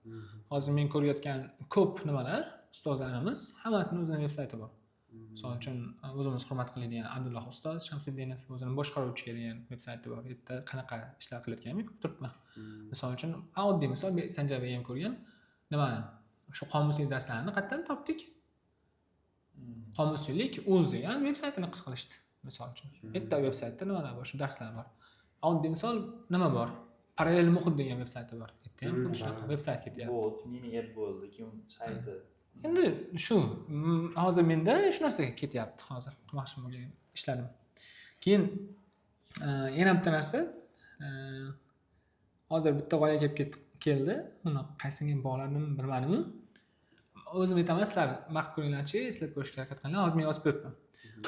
Hozir men ko'rayotgan ko'p nimalar, ustozlarimiz hammasini o'zining veb-sayti bor. Misol uchun o'zimiz hurmat qiladigan Abdulloh ustoz Shamsiddinov o'zining boshqaruvchi degan veb-sayti bor. Bu yerda qanaqa ishlar qilayotganini ko'rib turibman. Misol uchun oddiy misol Sanjay ham ko'rgan nimani? Shu qomuslik darslarni qayerdan topdik? Qomuslik o'z degan veb-saytini qilishdi. Misol uchun. Bitta veb-saytda nimalar bor? Shu darslar bor. Oddiy misol nima bor? Parallel muhit degan veb-sayti bor. Yerda ham xuddi shunaqa veb-sayt ketyapti. Bot, mini app bo'ldi, keyin sayti. Endi shu hozir menda shu narsaga ketyapti hozir qilmoqchi bo'lgan ishlarim. Keyin yana bitta narsa hozir bitta g'oya keldi. Uni qaysiga bog'ladim bilmadim. O'zim aytaman, sizlar maqib ko'ringlarchi, eslab ko'rishga harakat qilinglar. Hozir men yozib qo'yibman.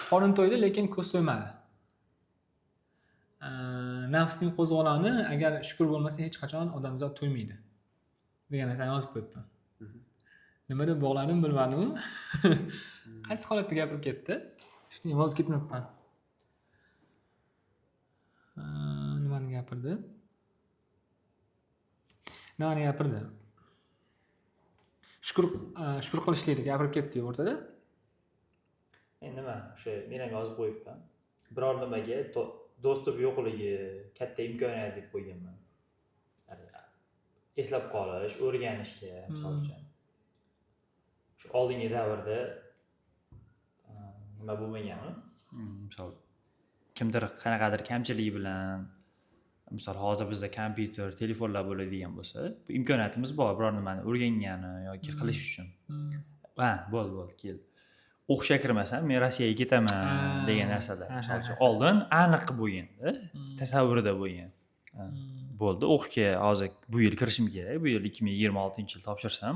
Qorin to'ydi, lekin ko'z to'ymadi. Nafsning qo'zg'oloni agar shukur bo'lmasa hech qachon odamzod to'ymaydi degan narsani yozib qo'yibman. Nima deb bog'ladim bilmadim. Qaysi holatda gapirib ketdi? Shuni yozib ketmayapman. Nimani gapirdi? Shukur qilishlikni gapirib ketdi o'rtada. Nima? O'sha men ham yozib qo'yibman. Biror nimaga dostуп yo'qligi katta imkoniyat deb qo'yganman. Eslab qolish, o'rganishga, misol uchun. Shu oldingi davrda nima bo'lmaganmi? Misol kimdir qanaqadir kamchiligi bilan, misol hozir bizda kompyuter, telefonlar bo'ladigan bo'lsa, bu imkoniyatimiz bor biror nimani o'rgangani yoki qilish uchun. Bo'ldi, keldi. o'qishga kirmasam men Rossiyaga ketaman degan narsada misol uchun oldin aniq bo'lganda tasavvurida bo'lgan. Bo'ldi, o'qishga hozir bu yil kirishim kerak. Bu yil 2026-yil topshirsam,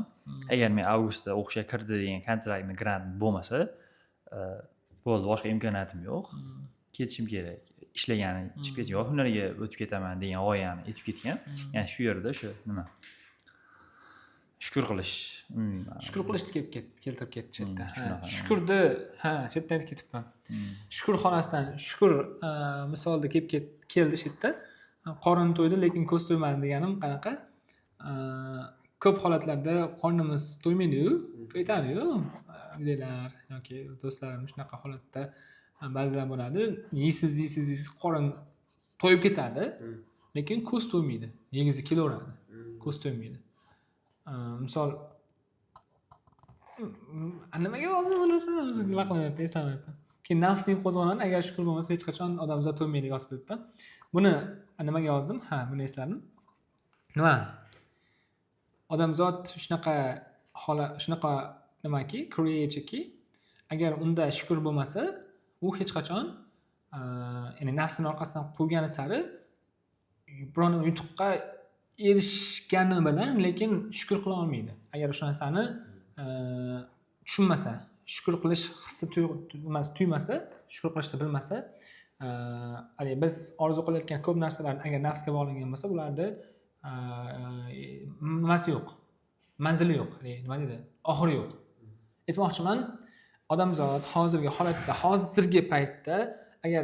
agar men avgustda o'qishga kirdi degan kontraktni grant bo'lmasa, bo'ldi, boshqa imkoniyatim yo'q. Ketishim kerak. Ishlagani chiqib ketgan, yo'q, hunarga o'tib ketaman degan g'oyani aytib ketgan. Ya'ni shu yerda o'sha nima? Shukur qilish. Shukur qilishni keltirib ketdi chetda. shunaqa. Shukurni, chetdan aytib ketibman. Shukur xonasidan, shukur misolida keldi chetda. Qorin to'ydi, lekin ko'z to'ymadi deganim qanaqa? Ko'p holatlarda qornimiz to'ymaydi-yu, aytadi-yu, uydagilar yoki do'stlarim shunaqa holatda ba'zilar bo'ladi. Yeysiz, qorin to'yib ketadi, lekin ko'z to'ymaydi. Yegingiz kelaveradi. Ko'z to'ymaydi. Misol nimaga hozir bunisi nima qilyapti eslamayapman. Keyin nafsning qo'zg'oloni agar shukur bo'lmasa hech qachon odamzod to'ymaydi yozib qo'yibman. Buni nimaga yozdim? Buni esladim. Nima? Odamzod shunaqa nimaki, creatorki, agar unda shukur bo'lmasa, u hech qachon ya'ni nafsini orqasidan qo'ygani sari biron yutuqqa erishgani bilan lekin shukur qila olmaydi. Agar o'sha narsani tushunmasa, shukur qilish hissi tuymasa, shukur qilishni bilmasa, biz orzu qilayotgan ko'p narsalar agar nafsga bog'langan bo'lsa, ularda nimasi yo'q, manzili yo'q, nima deydi, oxiri yo'q. Aytmoqchiman, odamzod hozirgi holatda, hozirgi paytda agar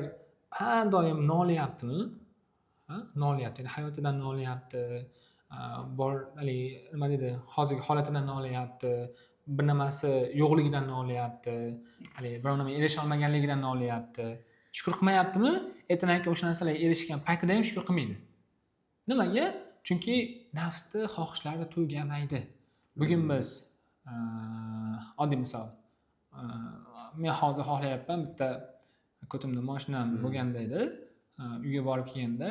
har doim nolayaptimi, nolayapti, hayotidan nolayapti, nima deydi, hozirgi holatidan nolayapti, bir nimasi yo'qligidan nolayapti, biror nima erisha olmaganligidan nolayapti. Shukur qilmayaptimi? Aytaylik o'sha narsalarga erishgan paytida ham shukur qilmaydi. Nimaga? Chunki nafsni xohishlari to'ygamaydi. Bugun biz oddiy misol, men hozir xohlayapman, bitta ko'timda mashinam bo'lganda edi, uyga borib kelganda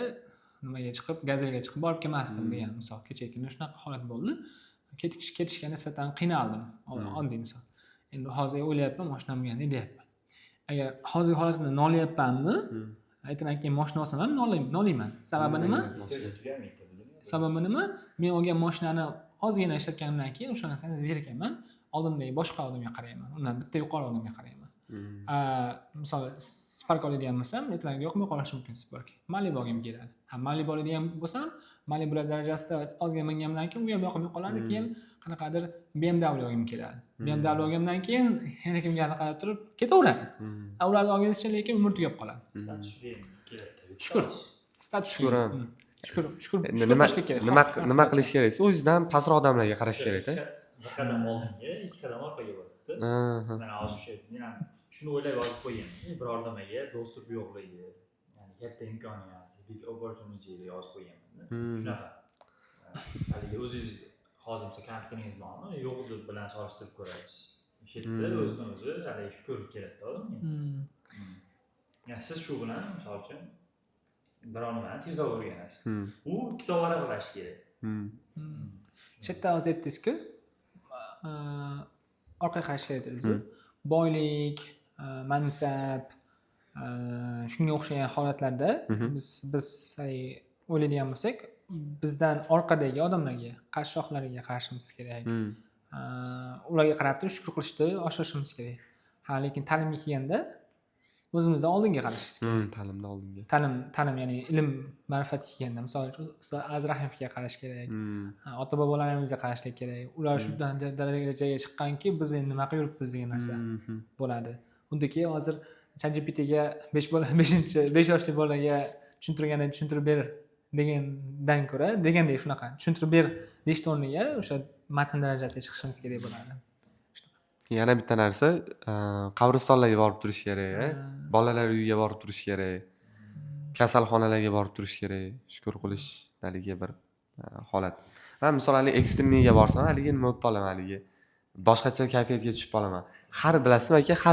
nimaga chiqib, gazelga chiqib borib kelmasdim degan misol. Kecha kuni shunaqa holat bo'ldi. Ketishga nisbatan qiynaldim. Oddiy misol. Endi hozir o'ylayapman, mashinam bo'lganda deyapman. Agar hozirgi holatimda nolayapmanmi? Aytaylik, mashina olsam ham nolayman. Sababi nima? Sababi nima? Men olgan mashinani ozgina ishlatganimdan keyin o'sha narsani zerikaman. Oldimdagi boshqa odamga qarayman. Undan bitta yuqori odamga qarayman. Misol Spark oladigan bo'lsam, aytaylik, yoqmay qolishi mumkin Spark. Malibu olgim keladi. Malibu oladigan bo'lsam, Malibu darajasida ozgina mingandan keyin u ham yoqmay qoladi, keyin qanaqadir BMW olgim keladi. BMW olgandan keyin yana kimgadir qarab turib ketaveradi. Ularni olganingizcha lekin umr tugab qoladi. Shukur. Status Shukur ham. Shukur. Nima qilish kerak? O'zidan pastroq odamlarga qarash kerak-da. Bir qadam oldinga, ikki qadam orqaga boradi. Mana hozir shuni o'ylab yozib qo'ygan. Biror nimaga dostуп yo'qligi, ya'ni katta imkoniyat, big opportunity deb yozib qo'yganman. Shunaqa. Haligi o'zingiz hozir mesela kompyuteringiz bormi? Yo'qni bilan solishtirib ko'rasiz. Shu yerda o'zidan o'zi haligi shukur kerakda odamga. Ya'ni siz shu bilan misol uchun biror nimani tezroq o'rganasiz. U kitob varaqlash kerak. Shu yerda hozir aytdingiz-ku, orqaga qarash kerak dedingiz. Boylik, mansab, shunga o'xshagan holatlarda biz o'ylaydigan bo'lsak, bizdan orqadagi odamlarga, qarshi qarashimiz kerak. Ularga qarab turib shukur qilishni oshirishimiz kerak. Lekin ta'limga kelganda o'zimizdan oldinga qarashimiz kerak. Ta'limdan oldinga. Ta'lim ya'ni ilm, ma'rifatga kelganda, misol uchun Azrahimovga qarash kerak. Ota-bobolarimizga qarashlik kerak. Ular shu darajaga chiqqanki, biz endi nima qilib yuribmiz degan narsa bo'ladi. Undaki hozir ChatGPTga 5 yoshli bolaga tushuntirib ber degandan ko'ra, degandek shunaqa tushuntirib ber deyish o'rniga o'sha matn darajasiga chiqishimiz kerak bo'ladi. Yana bitta narsa, qabristonlarga borib turish kerak, bolalar uyiga borib turish kerak, kasalxonalarga borib turish kerak, shukur qilish haligi bir holat. Men misol ekstremiga borsam, haligi nima bo'lib qolaman, haligi boshqacha kayfiyatga tushib qolaman. Bilasizmi aka,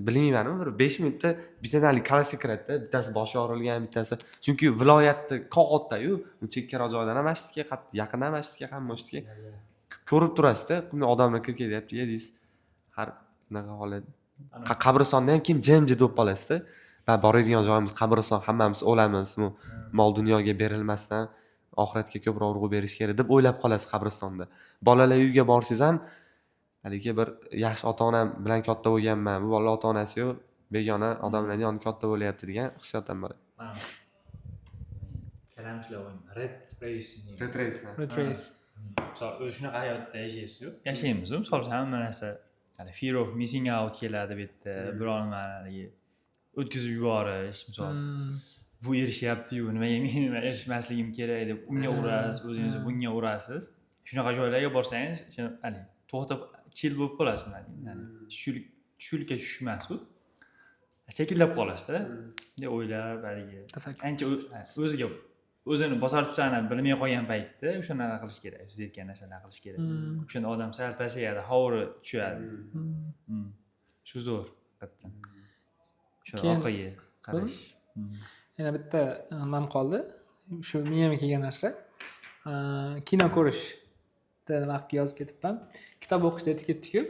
bilmayman, bir 5 minutda bittadan kolosga kiradi-da, bittasi boshi og'rilgan, bittasi. Chunki viloyatda Qo'qotda-yu, chekkaroq joydan ham masjidga, yaqin ham masjidga, ham masjidga ko'rib turasiz-da, odamlar kirib kelyapti, deysiz. Har Bunaqa holat. Qabristonda ham keyin jimjit bo'lib qolasizda. Va boradigan joyimiz qabriston, hammamiz o'lamiz, mol dunyoga berilmasdan oxiratga ko'proq urg'u berish kerak deb o'ylab qolasiz qabristonda. Bolalar uyiga borsangiz ham haligi bir yaxshi ota-onam bilan katta bo'lganman, bu bola ota-onasi yo'q, begona odamlarning yonida katta bo'lyapti degan hissiyot ham bor. Mana kalamchilar o'yini red race. Red race. Misol o'zi shunaqa hayotda yashaysiz-ku. Yashaymiz, misol hamma narsa fear of missing out keladi bu yerda. Biror nimalarga o'tkazib yuborish, misol bu erishyapti-yu, nimaga men erishmasligim kerak deb unga urasiz, o'zingizni bunga urasiz. Shunaqa joylarga borsangiz, to'xtab chill bo'lib qolasiz. Tushlikka tushmas-ku. Sekinlab qolasizda. Deb o'ylab, ancha o'zini bosar tutsani bilmay qolgan paytda o'shanaqa qilish kerak. Siz aytgan narsalarni qilish kerak. O'shanda odam sal pasayadi, hovuri tushadi. Shu zo'r, hatto. Shu orqaga qarash. Yana bitta nimam qoldi. Shu miyamga kelgan narsa. Kino ko'rishda vaqtga yozib ketibman. Kitob o'qishda aytib ketdik-ku.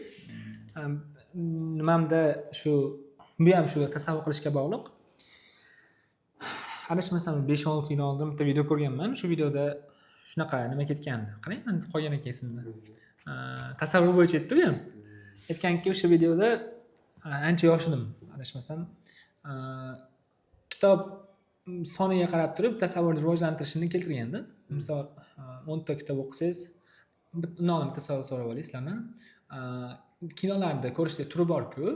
Nimamda shu bu ham shu tasavvur qilishga bog'liq. Adashmasam 5-6 yil oldin bitta video ko'rganman. Shu videoda shunaqa nima ketgandi. Qarang, men qolgan ekan esimda. Tasavvur bo'yicha aytdi u ham. Aytganki, o'sha videoda ancha yosh edim, adashmasam. Kitob soniga qarab turib tasavvurni rivojlantirishini keltirganda. Misol 10 ta kitob o'qisangiz, undan tasavvur so'rab oling sizlardan. Kinolarda ko'rishda turi bor-ku,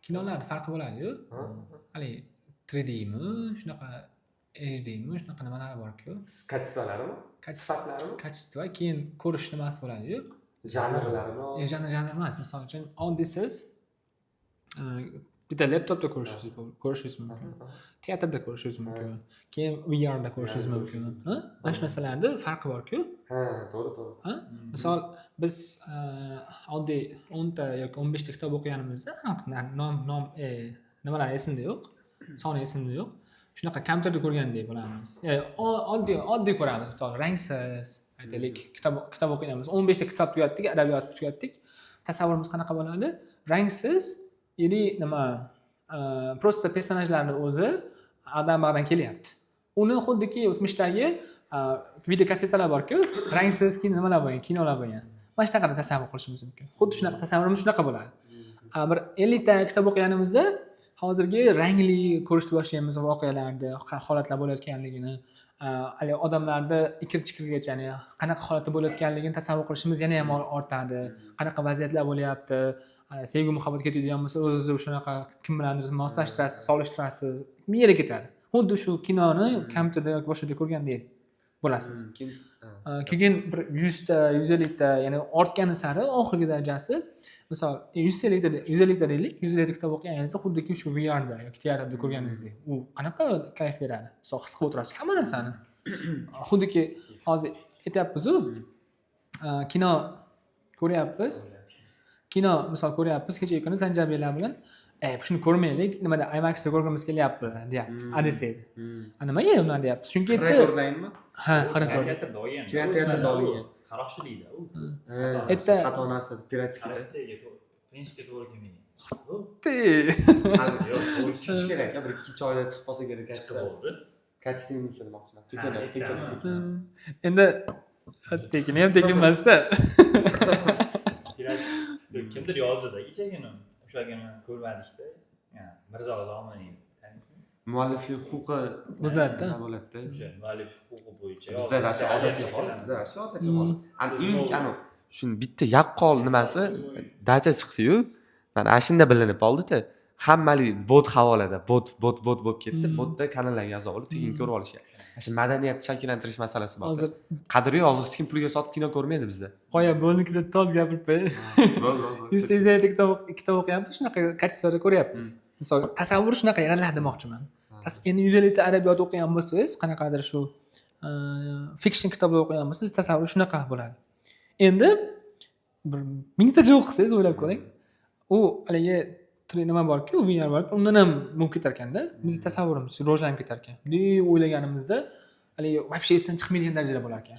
kinolarda farqi bo'ladi-yu. Hali 3D mi, shunaqa HDmi, shunaqa nimalar bor-ku. Kачествоlarimi? Sifatlarimi? Kачество, keyin ko'rish nimasi bo'ladi-yu. Janrlarimi? Janr emas. Misol uchun, oddiysiz bitta laptopda ko'rishingiz mumkin. Teatrda ko'rishingiz mumkin. Keyin VR da ko'rishingiz mumkin. Mana shu narsalarda farqi bor-ku. To'g'ri. Misol biz oddiy 10 ta yoki 15 ta kitob o'qiganimizda nimalar esimda yo'q, soni esimda yo'q. Shunaqa kompyuterda ko'rgandek bo'lamiz. Oddiy ko'ramiz. Misol rangsiz, aytaylik, kitob o'qiymiz. 15 ta kitob tugatdik, adabiyot tugatdik. Tasavvurimiz qanaqa bo'ladi? Rangsiz, nima, prosta personajlarning o'zi adam-bag'dan kelyapti. Uni xuddiki o'tmishdagi video kassetalar bor-ku, rangsiz nimalar bo'lgan, kinolar bo'lgan. Mana shunaqada tasavvur qilishimiz mumkin. Xuddi shunaqa tasavvurimiz shunaqa bo'ladi. Bir 50 ta kitob o'qiganimizda hozirgi rangli ko'rishni boshlaymiz voqealarda, holatlar bo'layotganligini, odamlarda ikir-chikirgacha, ya'ni qanaqa holatda bo'layotganligini tasavvur qilishimiz yana ham ortadi. Qanaqa vaziyatlar bo'lyapti, sevgi muhabbat ketadigan bo'lsa, o'zingizni shunaqa kim bilandir moslashtirasiz, solishtirasiz, miyada ketadi. Xuddi shu kinoni kompyuterda yoki boshqada ko'rgandek bo'lasiz. Keyin bir 100 ta, 150 ta, ya'ni ortgani sari oxirgi darajasi, misol 150 ta deylik, 150 ta kitob o'qiganingizda xuddiki shu VR da yoki teatrda ko'rganingizdek, u qanaqa kayf beradi. Misol his qilib o'tirasiz hamma narsani. Xuddiki hozir aytyapmiz-ku, kino ko'ryapmiz. Misol ko'ryapmiz, kecha kuni Zanjabillar bilan shuni ko'rmaylik, nimada IMAXda ko'rgimiz kelyapti, deyapmiz. Adeseda. Nimaga ular deyapmiz? Chunki Rekordlaymi? Ha, rekord. Teatrda olgan. Kinoteatrda olgan. Qaroqchilikda u. Xato narsa piratikada. Prinsipga to'g'ri kelmaydi. Yo'q, to'g'ri tushirish kerak. Bir 2 oyda chiqib qolsa kerak. Kachtingiz demoqchiman. Tekin. Endi tekin ham tekin emas-da. Kimdir yozdi-da, kechagina o'shagina ko'rmadikda. Mirzo Zomoniy mualliflik huquqi o'zlarda bo'ladi-da. O'sha muallif huquqi bo'yicha bizda rasha odatiy hol. Shuni bitta yaqqol nimasi dacha chiqdi-yu. Mana ashunda bilinib qoldi-da. Hammalik bot havolada, bot bo'lib ketdi. Botda kanallarga yozib olib, tekin ko'rib olishyapti. Shu madaniyatni shakllantirish masalasi bor. Hozir qadri yo'q, hech kim pulga sotib kino ko'rmaydi bizda. Qo'ya bo'lnikida toz gapirib qo'y. 100 kitob o'qiyapmiz, shunaqa kachествоda ko'ryapmiz. Misol tasavvur shunaqa yaraladi demoqchiman. Endi 150 ta adabiyot o'qigan bo'lsangiz, qanaqadir shu fiction kitoblar o'qigan bo'lsangiz, tasavvur shunaqa bo'ladi. Endi bir 1000 ta o'qisangiz o'ylab ko'ring. U haligi nima borki, VR borki, undan ham bo'lib ketar ekanda, bizning tasavvurimiz rivojlanib ketar ekan. Deb o'ylaganimizda haligi вообще esdan chiqmaydigan darajada bo'lar ekan.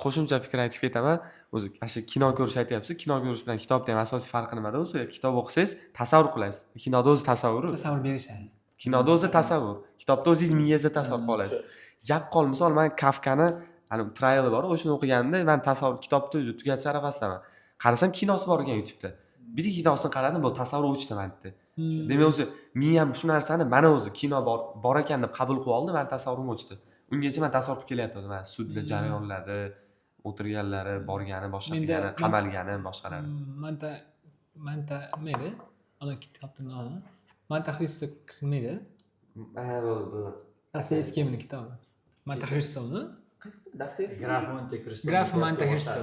qo'shimcha fikr aytib ketaman. O'zi mana shu kino ko'rish aytyapsiz. Kino ko'rish bilan kitobda ham asosiy farqi nimada o'zi? Kitob o'qisangiz tasavvur qilasiz. Kinoda o'zi tasavvur. Tasavvur berishadi. Kinoda o'zi tasavvur. Kitobda o'zingiz miyangizda tasavvur qila olasiz. Yaqqol misol men Kafkani hali triali bor, o'shani o'qiganimda men tasavvur kitobni o'zi tugatish arafasidaman. Qarasam kinosi bor ekan YouTube'da. Bitta kinosini qaradim, bu tasavvur o'chdi menda. Demak o'zi miyam shu narsani mana o'zi kino bor ekan deb qabul qilib oldi, men tasavvurim o'chdi. Ungacha men tasavvur qilib kelyaptim, mana sudda jarayonlari, o'tirganlari, borgani, boshqa qilgani, qamalgani, boshqalari. Manta nima edi? Ana kitobning nomi. Manta Xristo nima edi? Bu Dostoyevskiyning kitobi. Manta Xristomi? Dostoyevskiy. Graf Manta Xristo.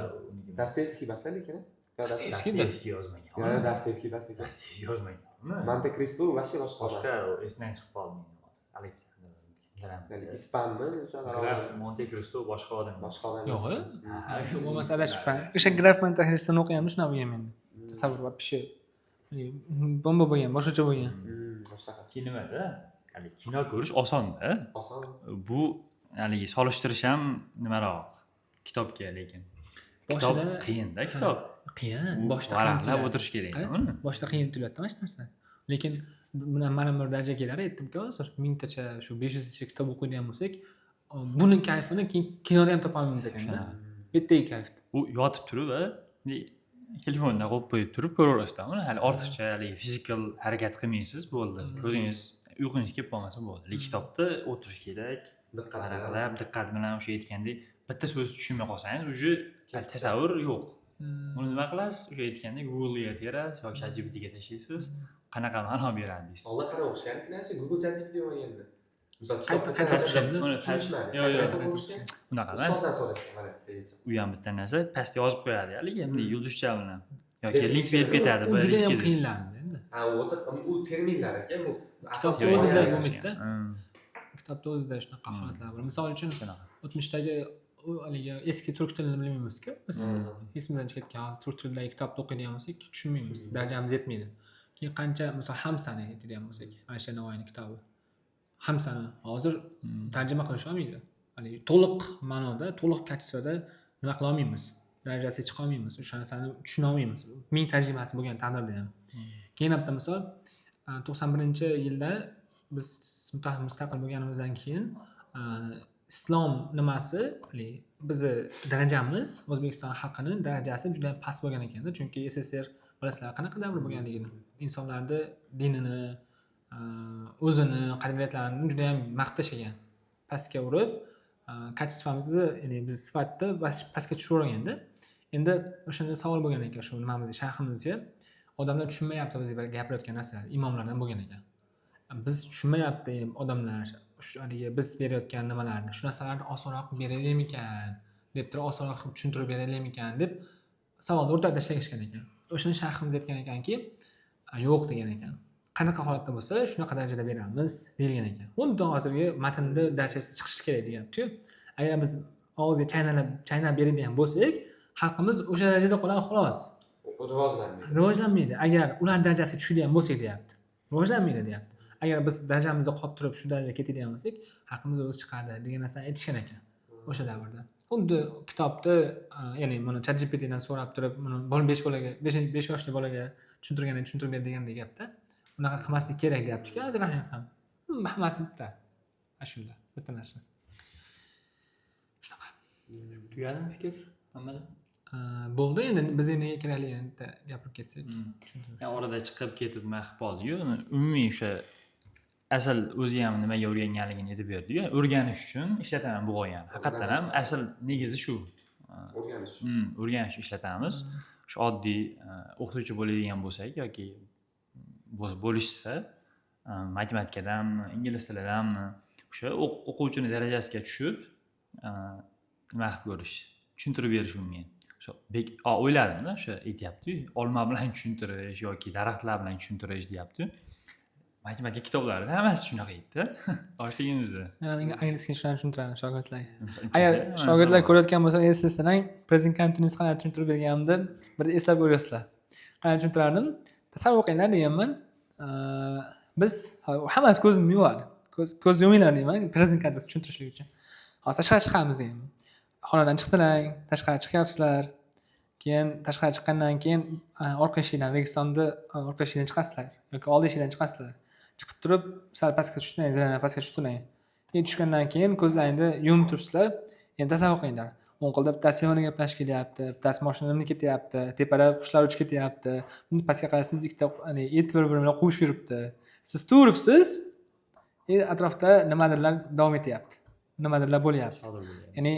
Dostoyevskiy bas lekin. Dostoyevskiy yozmagan. Yo, Dostoyevskiy bas ekan. Dostoyevskiy yozmagan. Monte Cristo boshqa Boshqa esdan chiqib qolmaydi. Alexander. Ispanmi? Graf Monte Cristo boshqa odam. Boshqa odam. Yo'q. Bu masala shubha. O'sha Graf Manta Xristoni o'qiganmiz, shuna bo'lgan menda. Tasavvur va pishi. Bomba bo'lgan, boshqacha bo'lgan. Boshqa. Nimada? Hali kino ko'rish osonda. Oson. Bu haligi solishtirish ham nimaroq kitobga lekin. Kitob qiyinda kitob. Qiyin. Boshda varaqlab o'tirish kerak. Boshda qiyin tuyuladi mana shu narsa. Lekin mana bir darajaga kelar aytdim-ku, hozir 1000 tacha shu 500 tacha kitob o'qiydigan bo'lsak, buni kayfini kinoda ham topa olmaymiz ekan-da. Bitta kayfni. U yotib turib, telefonda qo'yib qo'yib turib ko'raverasizda. Hali ortiqcha haligi fizikal harakat qilmaysiz, bo'ldi. Ko'zingiz uyqungiz kelib qolmasa bo'ldi. Lekin kitobda o'tirish kerak. Diqqat bilan o'sha aytgandek bitta so'z tushunmay qolsangiz, uje tasavvur yo'q. Uni nima qilasiz? O'sha aytgandek Google-ga terasiz yoki ChatGPT-ga tashlaysiz. Qanaqa ma'no beradi deysiz. Alloh qana o'xshardi-ku, Google ChatGPT olganda. Misol unaqa emas. U ham bitta narsa pastga yozib qo'yadi, haligi yulduzcha bilan yoki link berib ketadi. Bu juda ham qiynaladi endi. U terminlar ekan, bu Kitobda o'zida bo'lmaydi-da. Kitobda o'zida shunaqa holatlar bor. Misol uchun o'tmishdagi haligi eski turk tilini bilmaymiz-ku. Biz esimizdan chiqib ketgan hozir turk tilidagi kitobni o'qiydigan bo'lsak, tushunmaymiz, darajamiz yetmaydi. Keyin qancha misol Hamsani aytadigan bo'lsak, Alisher Navoiyning kitobi. Hamsani hozir tarjima qilish olmaydi. Haligi to'liq ma'noda, to'liq kачествоda nima qila olmaymiz. Darajasiga chiqa olmaymiz. O'sha narsani tushuna olmaymiz. Ming tarjimasi bo'lgan taqdirda ham. Keyin bitta misol 91-yilda biz mustaqil bo'lganimizdan keyin islom nimasi, bizni darajamiz, O'zbekiston xalqining darajasi juda ham past bo'lgan ekan-da, chunki SSR bilasizlar qanaqa davr bo'lganligini, insonlarni dinini, o'zini, qadriyatlarini juda ham maqtashagan, pastga urib, kачествоmizni, ya'ni biz sifatni pastga tushiraverganda. Endi o'shanda savol bo'lgan ekan, shu nimamizga, shayximizga, odamlar tushunmayapti biz gapirayotgan narsalar, imomlardan bo'lgan ekan. Biz tushunmayapti odamlar, haligi biz berayotgan nimalarni, shu narsalarni osonroq beraylikmikan, deb turib osonroq tushuntirib beraylikmikan deb savolni o'rtaga tashlashgan ekan. O'shani shayximiz aytgan ekanki, yo'q degan ekan. Qanaqa holatda bo'lsa, shunaqa darajada beramiz degan ekan. Xuddi hozirgi matnda darajasi chiqishi kerak deyapti-ku. Agar biz og'izga chaynab beradigan bo'lsak, xalqimiz o'sha darajada qoladi xolos. Rivojlanmaydi. Agar ular darajasiga tushadigan bo'lsak deyapti. Rivojlanmaydi deyapti. Agar biz darajamizda qolib turib shu darajaga ketadigan bo'lsak, xalqimiz o'zi chiqadi degan narsani aytishgan ekan o'sha davrda. Xuddi kitobda, ya'ni buni ChatGPT dan so'rab turib, buni 5 yoshli bolaga tushuntirib ber degandek gapda. Unaqa qilmaslik kerak deyapti-ku, Azrail ham. Hammasi bitta. Ashula, bitta narsa. Shunaqa. Tugadimi fikr? Hammada? Bo'ldi, endi biz endi kerakligini gapirib ketsak. Yani orada chiqib ketib mahv qoldi-yu, umumiy o'sha asl o'zi ham nimaga o'rganganligini aytib berdi-yu. O'rganish uchun ishlataman bu g'oyani. Haqiqatan ham asl negizi shu. O'rganish. O'rganish ishlatamiz. Shu oddiy o'qituvchi bo'ladigan bo'lsak yoki bo'lishsa, matematikadan, ingliz tilidan o'sha o'quvchini darajasiga tushib, nima qilib ko'rish, tushuntirib berish unga. O'sha o'yladim-da, o'sha aytayapti-yu, olma bilan tushuntirish yoki daraxtlar bilan tushuntirish deyapti. Matematika kitoblarida hammasi shunaqa edi-da. Yoshligimizda. Mana menga anglizcha shuni tushuntiradi shogirdlarga. Agar shogirdlar ko'rayotgan bo'lsa, eslasang, prezent continuous qanday tushuntirib berganimni bir eslab ko'rasizlar. Qanday tushuntirardim? Tasavvur qilinglar deyapman. Biz hammasi ko'zimni yuvadi. Ko'z yuminglar deyman, prezent continuous tushuntirishlik uchun. Hozir tashqariga chiqamiz endi. xonadan chiqdilar, tashqariga chiqyapsizlar. Keyin tashqariga chiqqandan keyin orqa eshikdan Registonda orqa eshikdan chiqasizlar yoki old eshikdan chiqasizlar. Chiqib turib, sal pastga tushdilar, zinadan pastga tushdilar. Keyin tushgandan keyin ko'zlaringni yumib turibsizlar. Endi tasavvur qilinglar. O'ng qo'lda bittasi yoniga gaplashib kelyapti, bittasi mashinada minib ketyapti, tepada qushlar uchib ketyapti. Buni pastga qarasangiz ikkita it bir-biri bilan quvishib yuribdi. Siz turibsiz, atrofda nimadirlar davom etyapti. Nimadirlar bo'lyapti. Ya'ni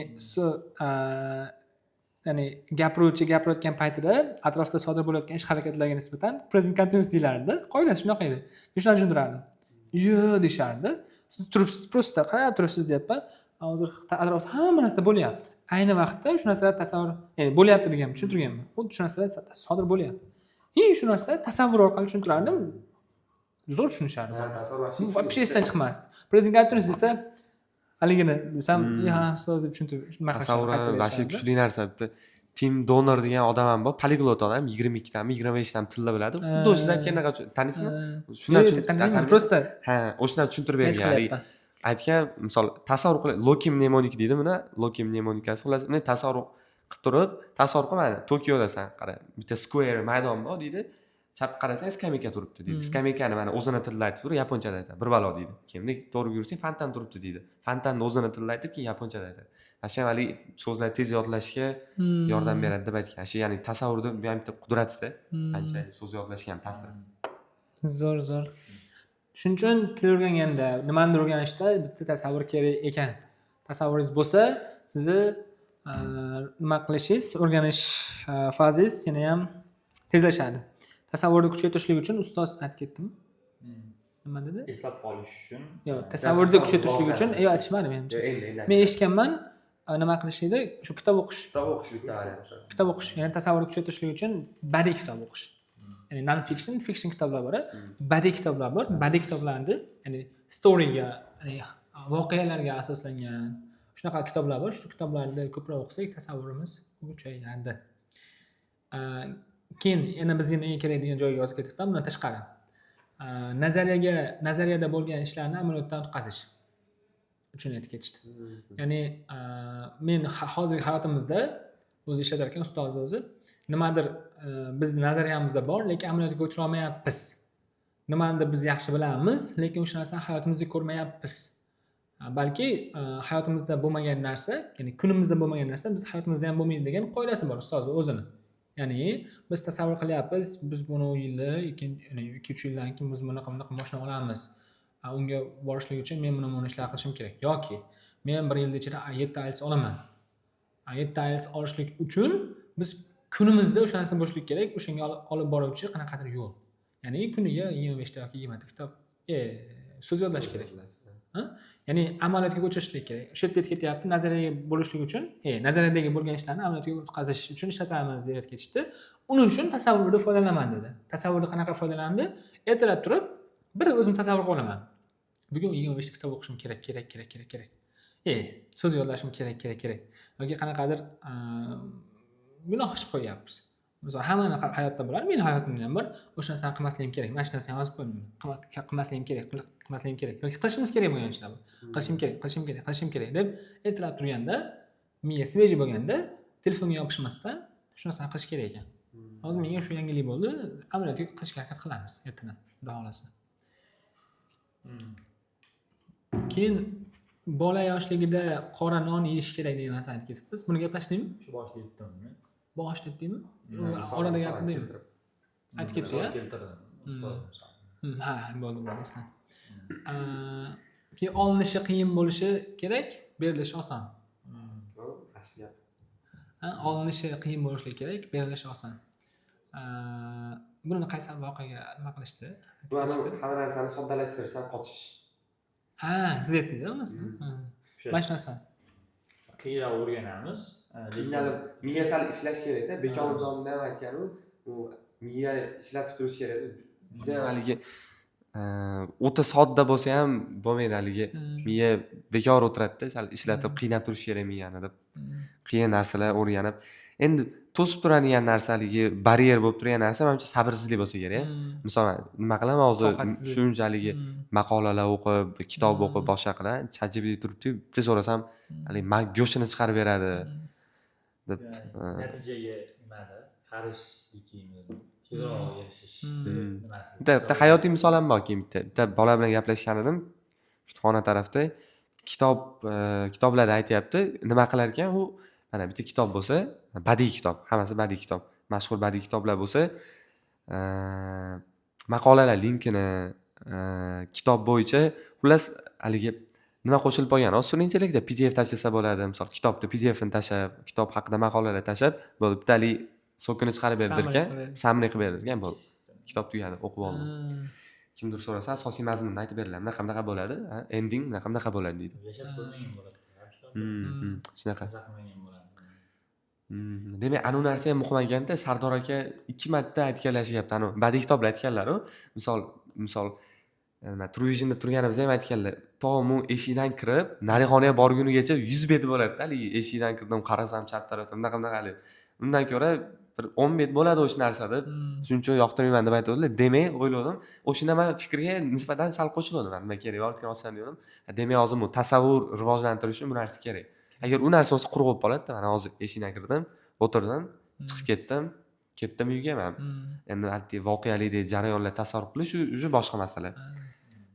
ya'ni gapirayotgan paytida atrofda sodir bo'layotgan ish harakatlarga nisbatan present continuous deyilardi. Qoidasi shunaqa edi. Men shuni tushuntirardim. Yo deshardi. Siz turibsiz, prosta qarab turibsiz deyapman. Hozir atrofda hamma narsa bo'lyapti. Ayni vaqtda shu narsalar tasavvur, ya'ni bo'lyapti degan tushuntirganman. Xuddi shu narsalar sodir bo'lyapti. Shu narsa tasavvur orqali tushuntirardim. Zo'r tushunishardi. Bu вообще esdan chiqmasdi. Present continuous desa haligini desam, ha, so'z deb tushuntirib, tasavvur vashi kuchli narsa. Bitta Tim Donner degan odam ham bor, poliglot odam, 22 tami, 25 tam tilda biladi. Xuddi o'shadan keyin tanisizmi? Shundan tushuntirib, prosta o'shani tushuntirib bergan. Aytgan, misol tasavvur qilib, Loki mnemonik deydi buni, Loki mnemonikasi. Xullas, men tasavvur qilib turib, tasavvur qilmaydi. Tokiodasan, qara, bitta square maydon bor deydi. Chap qarasang skameyka turibdi deydi. Skameykani mana o'zini tilida aytib turib, yaponchada aytadi. Bir balo deydi. Kimlik to'g'ri yursang, fontan turibdi deydi. Fontanni o'zini tilida aytib, keyin yaponchada aytadi. Asham hali so'zlar tez yodlashga yordam beradi deb aytgan. Ya'ni tasavvurda bu ham bitta qudratda, qancha so'z yodlashga ham ta'sir. Zo'r. Shuning uchun til o'rganganda, nimanidir o'rganishda bizda tasavvur kerak ekan. Tasavvuringiz bo'lsa, sizni nima qilishingiz, o'rganish fazingiz yana ham tezlashadi. Tasavvurni kuchaytirishlik uchun ustoz aytib ketdimi? Nima dedi? Eslab qolish uchun. Yo'q, tasavvurni kuchaytirishlik uchun, aytishmadi menimcha. Men eshitganman, nima qilishni, shu kitob o'qish. Kitob o'qish, ya'ni tasavvurni kuchaytirishlik uchun badiiy kitob o'qish. Ya'ni non fiction, fiction kitoblar bor, badiiy kitoblar bor. Badiiy kitoblarni, ya'ni storyga, ya'ni voqealarga asoslangan shunaqa kitoblar bor. Shu kitoblarni ko'proq o'qisak, tasavvurimiz kuchayadi. Keyin yana bizga nega kerak degan joyga yozib ketibman. Bundan tashqari nazariyada bo'lgan ishlarni amaliyotdan o'tkazish uchun aytib ketishdi. Ya'ni men hozirgi hayotimizda o'zi ishlatar ekan ustoz o'zi nimadir biz nazariyamizda bor, lekin amaliyotga o'chira olmayapmiz. Nimanidir biz yaxshi bilamiz, lekin o'sha narsani hayotimizda ko'rmayapmiz. Balki hayotimizda bo'lmagan narsa, ya'ni kunimizda bo'lmagan narsa biz hayotimizda ham bo'lmaydi degan qoidasi bor ustoz o'zini. Ya'ni biz tasavvur qilyapmiz, biz buni 2-3 yildan keyin biz bunaqa mashina olamiz. Unga borishlik uchun men buni ishlar qilishim kerak. Yoki men 1 yil ichida 7 IELTS olaman. 7 IELTS olishlik uchun biz kunimizda o'sha narsani bo'lishlik kerak. O'shanga olib boruvchi qanaqadir yo'l. Ya'ni kuniga 25 ta yoki 20 ta kitob so'z yodlash kerak. Ya'ni amaliyotga ko'chirishlik kerak. O'sha yerda ketyapti, nazariyaga bo'lishlik uchun, nazariyadagi bo'lgan ishlarni amaliyotga o'tkazish uchun ishlatamiz deb ketishdi. Uning uchun tasavvurdan foydalanaman dedi. Tasavvurdan qanaqa foydalandi? Ertalab turib, bir o'zim tasavvur qilaman. Bugun 25 ta kitob o'qishim kerak. So'z yodlashim kerak. Yoki qanaqadir gunoh ish qo'yapmiz. Misol hammani hayotda bo'ladi, mening hayotimda ham bor. O'sha narsani qilmasligim kerak. Mana shu narsani yozib qo'ydim. Qilmasligim kerak. Yoki qilishimiz kerak bo'lgan ishlar bu. Qilishim kerak deb ertalab turganda, miya sveji bo'lganda, telefonga yopishmasdan shu narsani qilish kerak ekan. Hozir menga shu yangilik bo'ldi. Amaliyotga qilishga harakat qilamiz ertadan, xudo xolasa. Keyin bola yoshligida qora non yeyish kerak degan narsani aytib ketibmiz. Buni gaplashdingmi? Shu boshida aytdimmi? Boshida aytdingmi? Orada gapirdingmi? Aytib ketdi-ya. Ha, bo'ldi eslan. Keyin olinishi qiyin bo'lishi kerak, berilishi oson. Olinishi qiyin bo'lishi kerak, berilishi oson. Buni qaysi voqeaga nima qilishdi? Bu hamma narsani soddalashtirishdan qochish. Ha, siz aytdingiz-a unisi? Mana shu narsa. Qiyinroq o'rganamiz. Miya sal ishlash kerak-da. Bekomjonda ham aytgan u miya ishlatib turish kerak. Juda ham haligi o'ta sodda bo'lsa ham bo'lmaydi haligi. Miya bekor o'tiradi-da, sal ishlatib qiynab turish kerak miyani deb. qiyin narsalar o'rganib, endi to'sib turadigan narsa haligi baryer bo'lib turgan narsa menimcha sabrsizlik bo'lsa kerak. Masalan, nima qilaman hozir Toqatsizlik. shunchalik maqolalar o'qib, kitob o'qib boshqa qilib, ChatGPT turibdi, bitta so'rasam, haligi go'shtini chiqarib beradi deb. Natijaga nimada qarishlikni tezroq erishish nimasi. Bitta hayotiy misol ham bor keyin bitta bola bilan gaplashgan edim. Kutubxona tarafda kitoblarda aytyapti, nima qilar ekan u, mana bitta kitob bo'lsa, badiiy kitob, hammasi badiiy kitob, mashhur badiiy kitoblar bo'lsa, maqolalar linkini kitob bo'yicha xullas haligi nima qo'shilib qolgan, oson intellektda PDF tashlasa bo'ladi, misol kitobni PDF-ni tashlab, kitob haqida maqolalar tashlab, bo'ldi bittalik sokini chiqarib berdi ekan, summary qilib berdi ekan, bo'ldi. Kitob tugadi, o'qib oldim. Kimdir so'rasa, asosiy mazmunni aytib beriladi. Bunaqa bo'ladi, ending bunaqa bo'ladi deydi. Yashab ko'rmagan bo'ladi. Shunaqa. Qilmagan bo'ladi. Demak, anu narsa ham muhim ekanda, Sardor aka 2 marta aytganlashyapti, anu badiiy kitoblar aytganlar-ku. Misol nima, Truvisionda turganimizda ham aytganlar. Tomu eshikdan kirib, narixonaga borgunigacha 100 bet bo'ladi, haligi eshikdan kirdim, qarasam chap tarafda bunaqa qilib. Undan ko'ra bir 10 bet bo'ladi o'sha narsa deb. Shuning uchun yoqtirmayman deb aytdilar. Demak, o'yladim, o'shanda men fikrga nisbatan sal qo'shildim. Nima kerak yo'qkan olsam dedim. Demak, hozir bu tasavvur rivojlantirish uchun bu narsa kerak. Agar u narsa o'zi quruq bo'lib qoladi, mana hozir eshikdan kirdim, o'tirdim, chiqib ketdim uyga men. Endi albatta voqealikdek jarayonlar tasavvur qilish o'zi boshqa masala.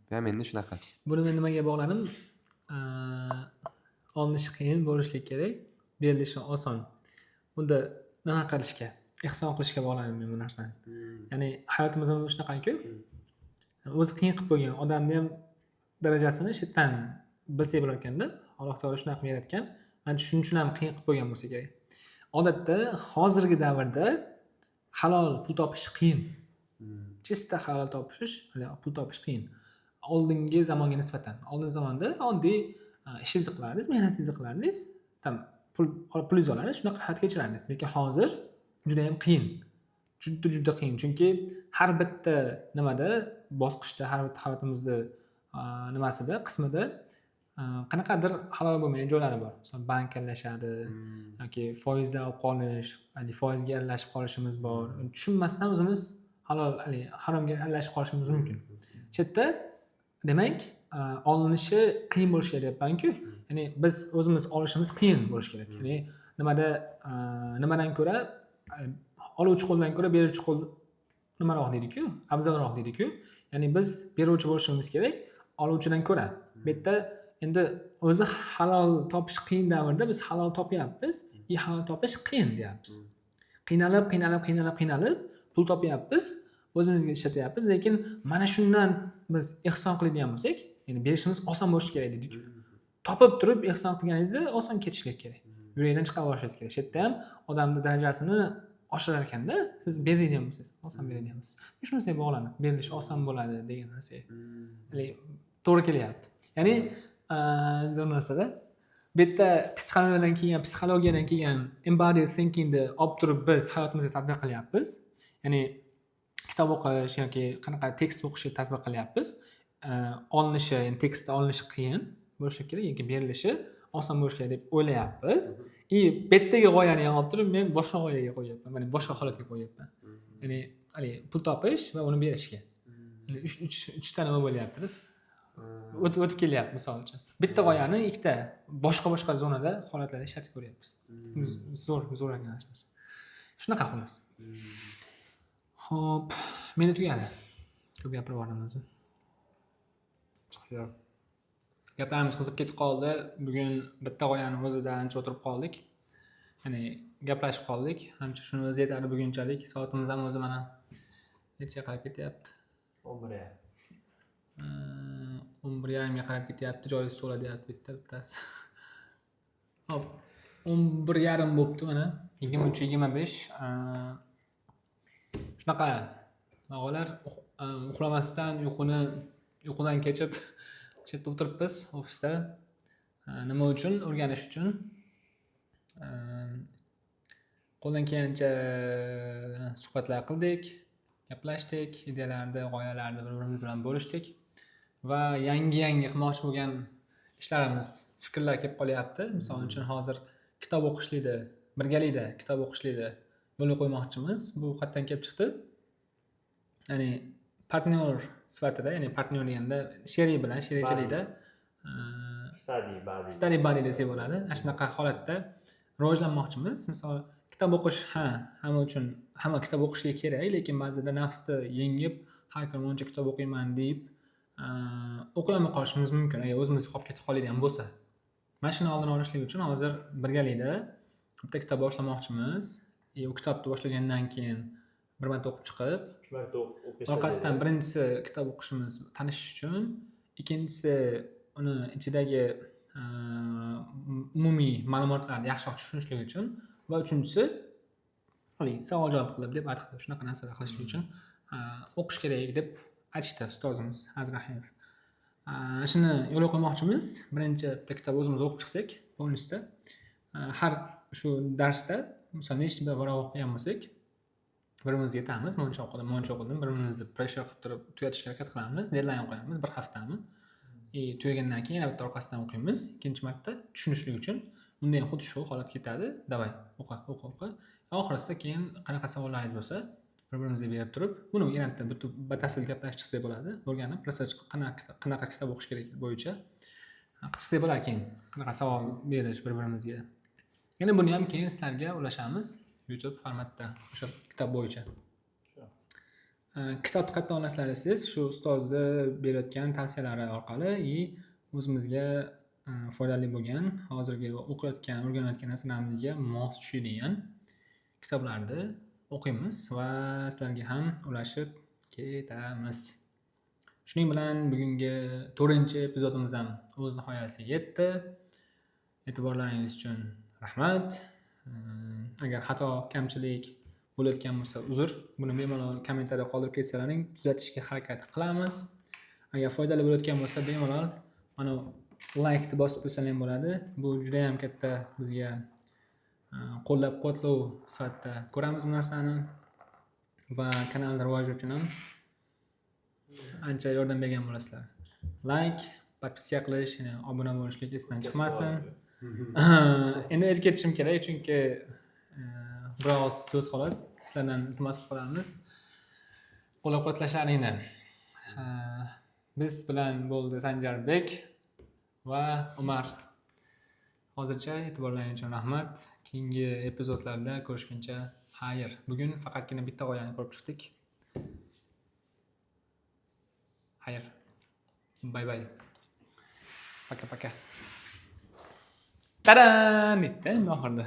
Bu ham endi shunaqa. Buni men nimaga bog'ladim? Olinishi qiyin bo'lishi kerak, berilishi oson. Bunda nima qilishga, ehson qilishga bog'ladim men bu narsani. Ya'ni hayotimizda shunaqa-ku. O'zi qiyin qilib qo'ygan odamni ham darajasini shitdan bilsak bo'lar ekanda, Alloh taolo shunaqa qilib yaratgan. Mana shuning uchun ham qiyin qilib qo'ygan bo'lsa kerak. Odatda hozirgi davrda halol pul topish qiyin. Chista halol pul topish qiyin. Oldingi zamonga nisbatan. Oldingi zamonda oddiy ishingizni qilardingiz, mehnatingizni qilardingiz, pulingizni olardingiz, shunaqa hayot kechirardingiz. Lekin hozir juda ham qiyin. Juda qiyin. Chunki har bitta nimada, bosqichda, har bitta hayotimizda nimasida, qismida qanaqadir halol bo'lmagan joylari bor. Masalan, banklashadi yoki foizda olib qolish, foizga aralashib qolishimiz bor. Tushunmasdan o'zimiz haromga aralashib qolishimiz mumkin. Chetda demak, olinishi qiyin bo'lishi kerak deyapman-ku. Ya'ni biz o'zimiz olishimiz qiyin bo'lishi kerak. Ya'ni nimadan ko'ra oluvchi qo'ldan ko'ra beruvchi qo'l nimaroq deydi-ku, afzalroq deydi-ku. Ya'ni biz beruvchi bo'lishimiz kerak oluvchidan ko'ra. Bu yerda endi o'zi halol topish qiyin davrda biz halol topyapmiz, halol topish qiyin deyapmiz. Qiynalib pul topyapmiz, o'zimizga ishlatyapmiz, lekin mana shundan biz ehson qiladigan bo'lsak, ya'ni berishimiz oson bo'lishi kerak dedik. Topib turib ehson qilganingizda oson ketishlik kerak. Yuraydan chiqarib olishingiz kerak. Shu yerda ham odamning darajasini oshirar ekanda, siz beradigan bo'lsangiz, oson beradigansiz. Shunisiga bog'lanib, berilish oson bo'ladi degan narsa. Ya'ni to'g'ri kelyapti. Ya'ni zo'r narsada bu yerda psixologiyadan kelgan embodied thinkingni olib turib biz hayotimizga tatbiq qilyapmiz. Ya'ni kitob o'qish yoki qanaqa tekst o'qishga tatbiq qilyapmiz. Olinishi, ya'ni tekstni olinishi qiyin bo'lishi kerak, yoki berilishi oson bo'lishi kerak deb o'ylayapmiz. Bu yerdagi g'oyani ham olib turib men boshqa g'oyaga qo'yapman. Mana boshqa holatga qo'yapman. Ya'ni pul topish va uni berishga. Ya'ni 3 ta nima bo'lyapti-da. O'tib kelyapti misol uchun. Bitta g'oyani ikkita boshqa zonada holatlarda ishlatib ko'ryapmiz. Zo'r o'rganishimiz. Shunaqa xolos. Xo'p, meni tugadi. Ko'p gapirib bordim o'zim. Chiqsa gaplarimiz qizib ketib qoldi. Bugun bitta g'oyani o'zida ancha o'tirib qoldik. Ya'ni gaplashib qoldik. Ancha shuni o'zi yetadi bugunchalik. Soatimiz ham o'zi mana necha qarab ketyapti? 11:30ga qarab ketyapti. Joyingiz to'ladi deyapti bittasi. Hop, 11:30 bo'pti mana. 23:25. Shunaqa o'g'illar uxlamasdan uyqudan kechib chetda o'tiribmiz ofisda. Nima uchun? O'rganish uchun. Qo'ldan kelgancha suhbatlar qildik, gaplashdik, ideyalarni, g'oyalarni bir-birimiz bilan bo'lishdik va yangi qilmoqchi bo'lgan ishlarimiz, fikrlar kelib qolyapti. Misol uchun hozir kitob o'qishlikda, birgalikda kitob o'qishlikda yo'lga qo'ymoqchimiz. Bu qayerdan kelib chiqdi? Ya'ni partnyor sifatida, ya'ni partnyor deganda sherik bilan, sherikchilikda study buddy desak bo'ladi. Ana shunaqa holatda rivojlanmoqchimiz. Misol kitob o'qish hamma kitob o'qishligi kerak, lekin ba'zida nafsni yengib har kuni buncha kitob o'qiyman deb o'qiy olmay qolishimiz mumkin. Agar o'zimizga qolib ketib qoladigan bo'lsa. Mana shuni oldini olishlik uchun hozir birgalikda bitta kitob boshlamoqchimiz. U kitobni boshlagandan keyin bir marta o'qib chiqib, orqasidan birinchisi kitob o'qishimiz tanishish uchun, ikkinchisi uni ichidagi umumiy ma'lumotlarni yaxshiroq tushunishlik uchun va uchinchisi savol javob qilib deb aytdi. Shunaqa narsalar qilishlik uchun o'qish kerak deb aytishdi ustozimiz Aziz Rahimov. Shuni yo'lga qo'ymoqchimiz. Birinchi bitta kitob o'zimiz o'qib chiqsak, polnisda har shu darsda misol nechta varaq o'qigan bo'lsak, birimizga aytamiz, muncha o'qidim, birimizni pressure qilib turib tugatishga harakat qilamiz, deadline qo'yamiz bir haftami. Tugagandan keyin yana bitta orqasidan o'qiymiz, ikkinchi marta tushunishlik uchun. Unda ham xuddi shu holat ketadi. Davay, o'qi. Oxirida keyin qanaqa savollaringiz bo'lsa, bir-birimizga berib turib, buni yana bitta batafsil gaplashib chiqsak bo'ladi. O'rganib, research qanaqa kitob o'qish kerak bo'yicha qilsak bo'ladi keyin. Qanaqa savol berish bir-birimizga. Yana buni ham keyin sizlarga ulashamiz YouTube formatda o'sha kitob bo'yicha. Kitobni qayerdan olasizlar desangiz, shu ustozni berayotgan tavsiyalari orqali o'zimizga foydali bo'lgan, hozirgi o'rganayotgan narsalarimizga mos tushadigan kitoblarni o'qiymiz va sizlarga ham ulashib ketamiz. Shuning bilan bugungi 4-epizodimiz ham o'z nihoyasiga yetdi. E'tiborlaringiz uchun rahmat. Agar xato, kamchilik bo'layotgan bo'lsa uzr, buni bemalol kommentariyada qoldirib ketsalaring, tuzatishga harakat qilamiz. Agar foydali bo'layotgan bo'lsa bemalol mana like-ni bosib qo'ysangiz ham bo'ladi. Bu juda ham katta bizga qo'llab-quvvatlov sifatida ko'ramiz bu narsani va kanalning rivoji uchun ham ancha yordam bergan bo'lasizlar. Like, podpiska qilish, yana obuna bo'lishlik esdan chiqmasin. Endi erib ketishim kerak, chunki biroz so'z xolos. Sizlardan iltimos qilamiz. Qo'llab-quvvatlashlaringni. Biz bilan bo'ldi Sanjarbek va Umar. Hozircha e'tiborlaringiz uchun rahmat. Keyingi epizodlarda ko'rishguncha xayr. Bugun faqatgina bitta g'oyani ko'rib chiqdik. Xayr. Bye. Paka. Tadan! Bitti oxirida.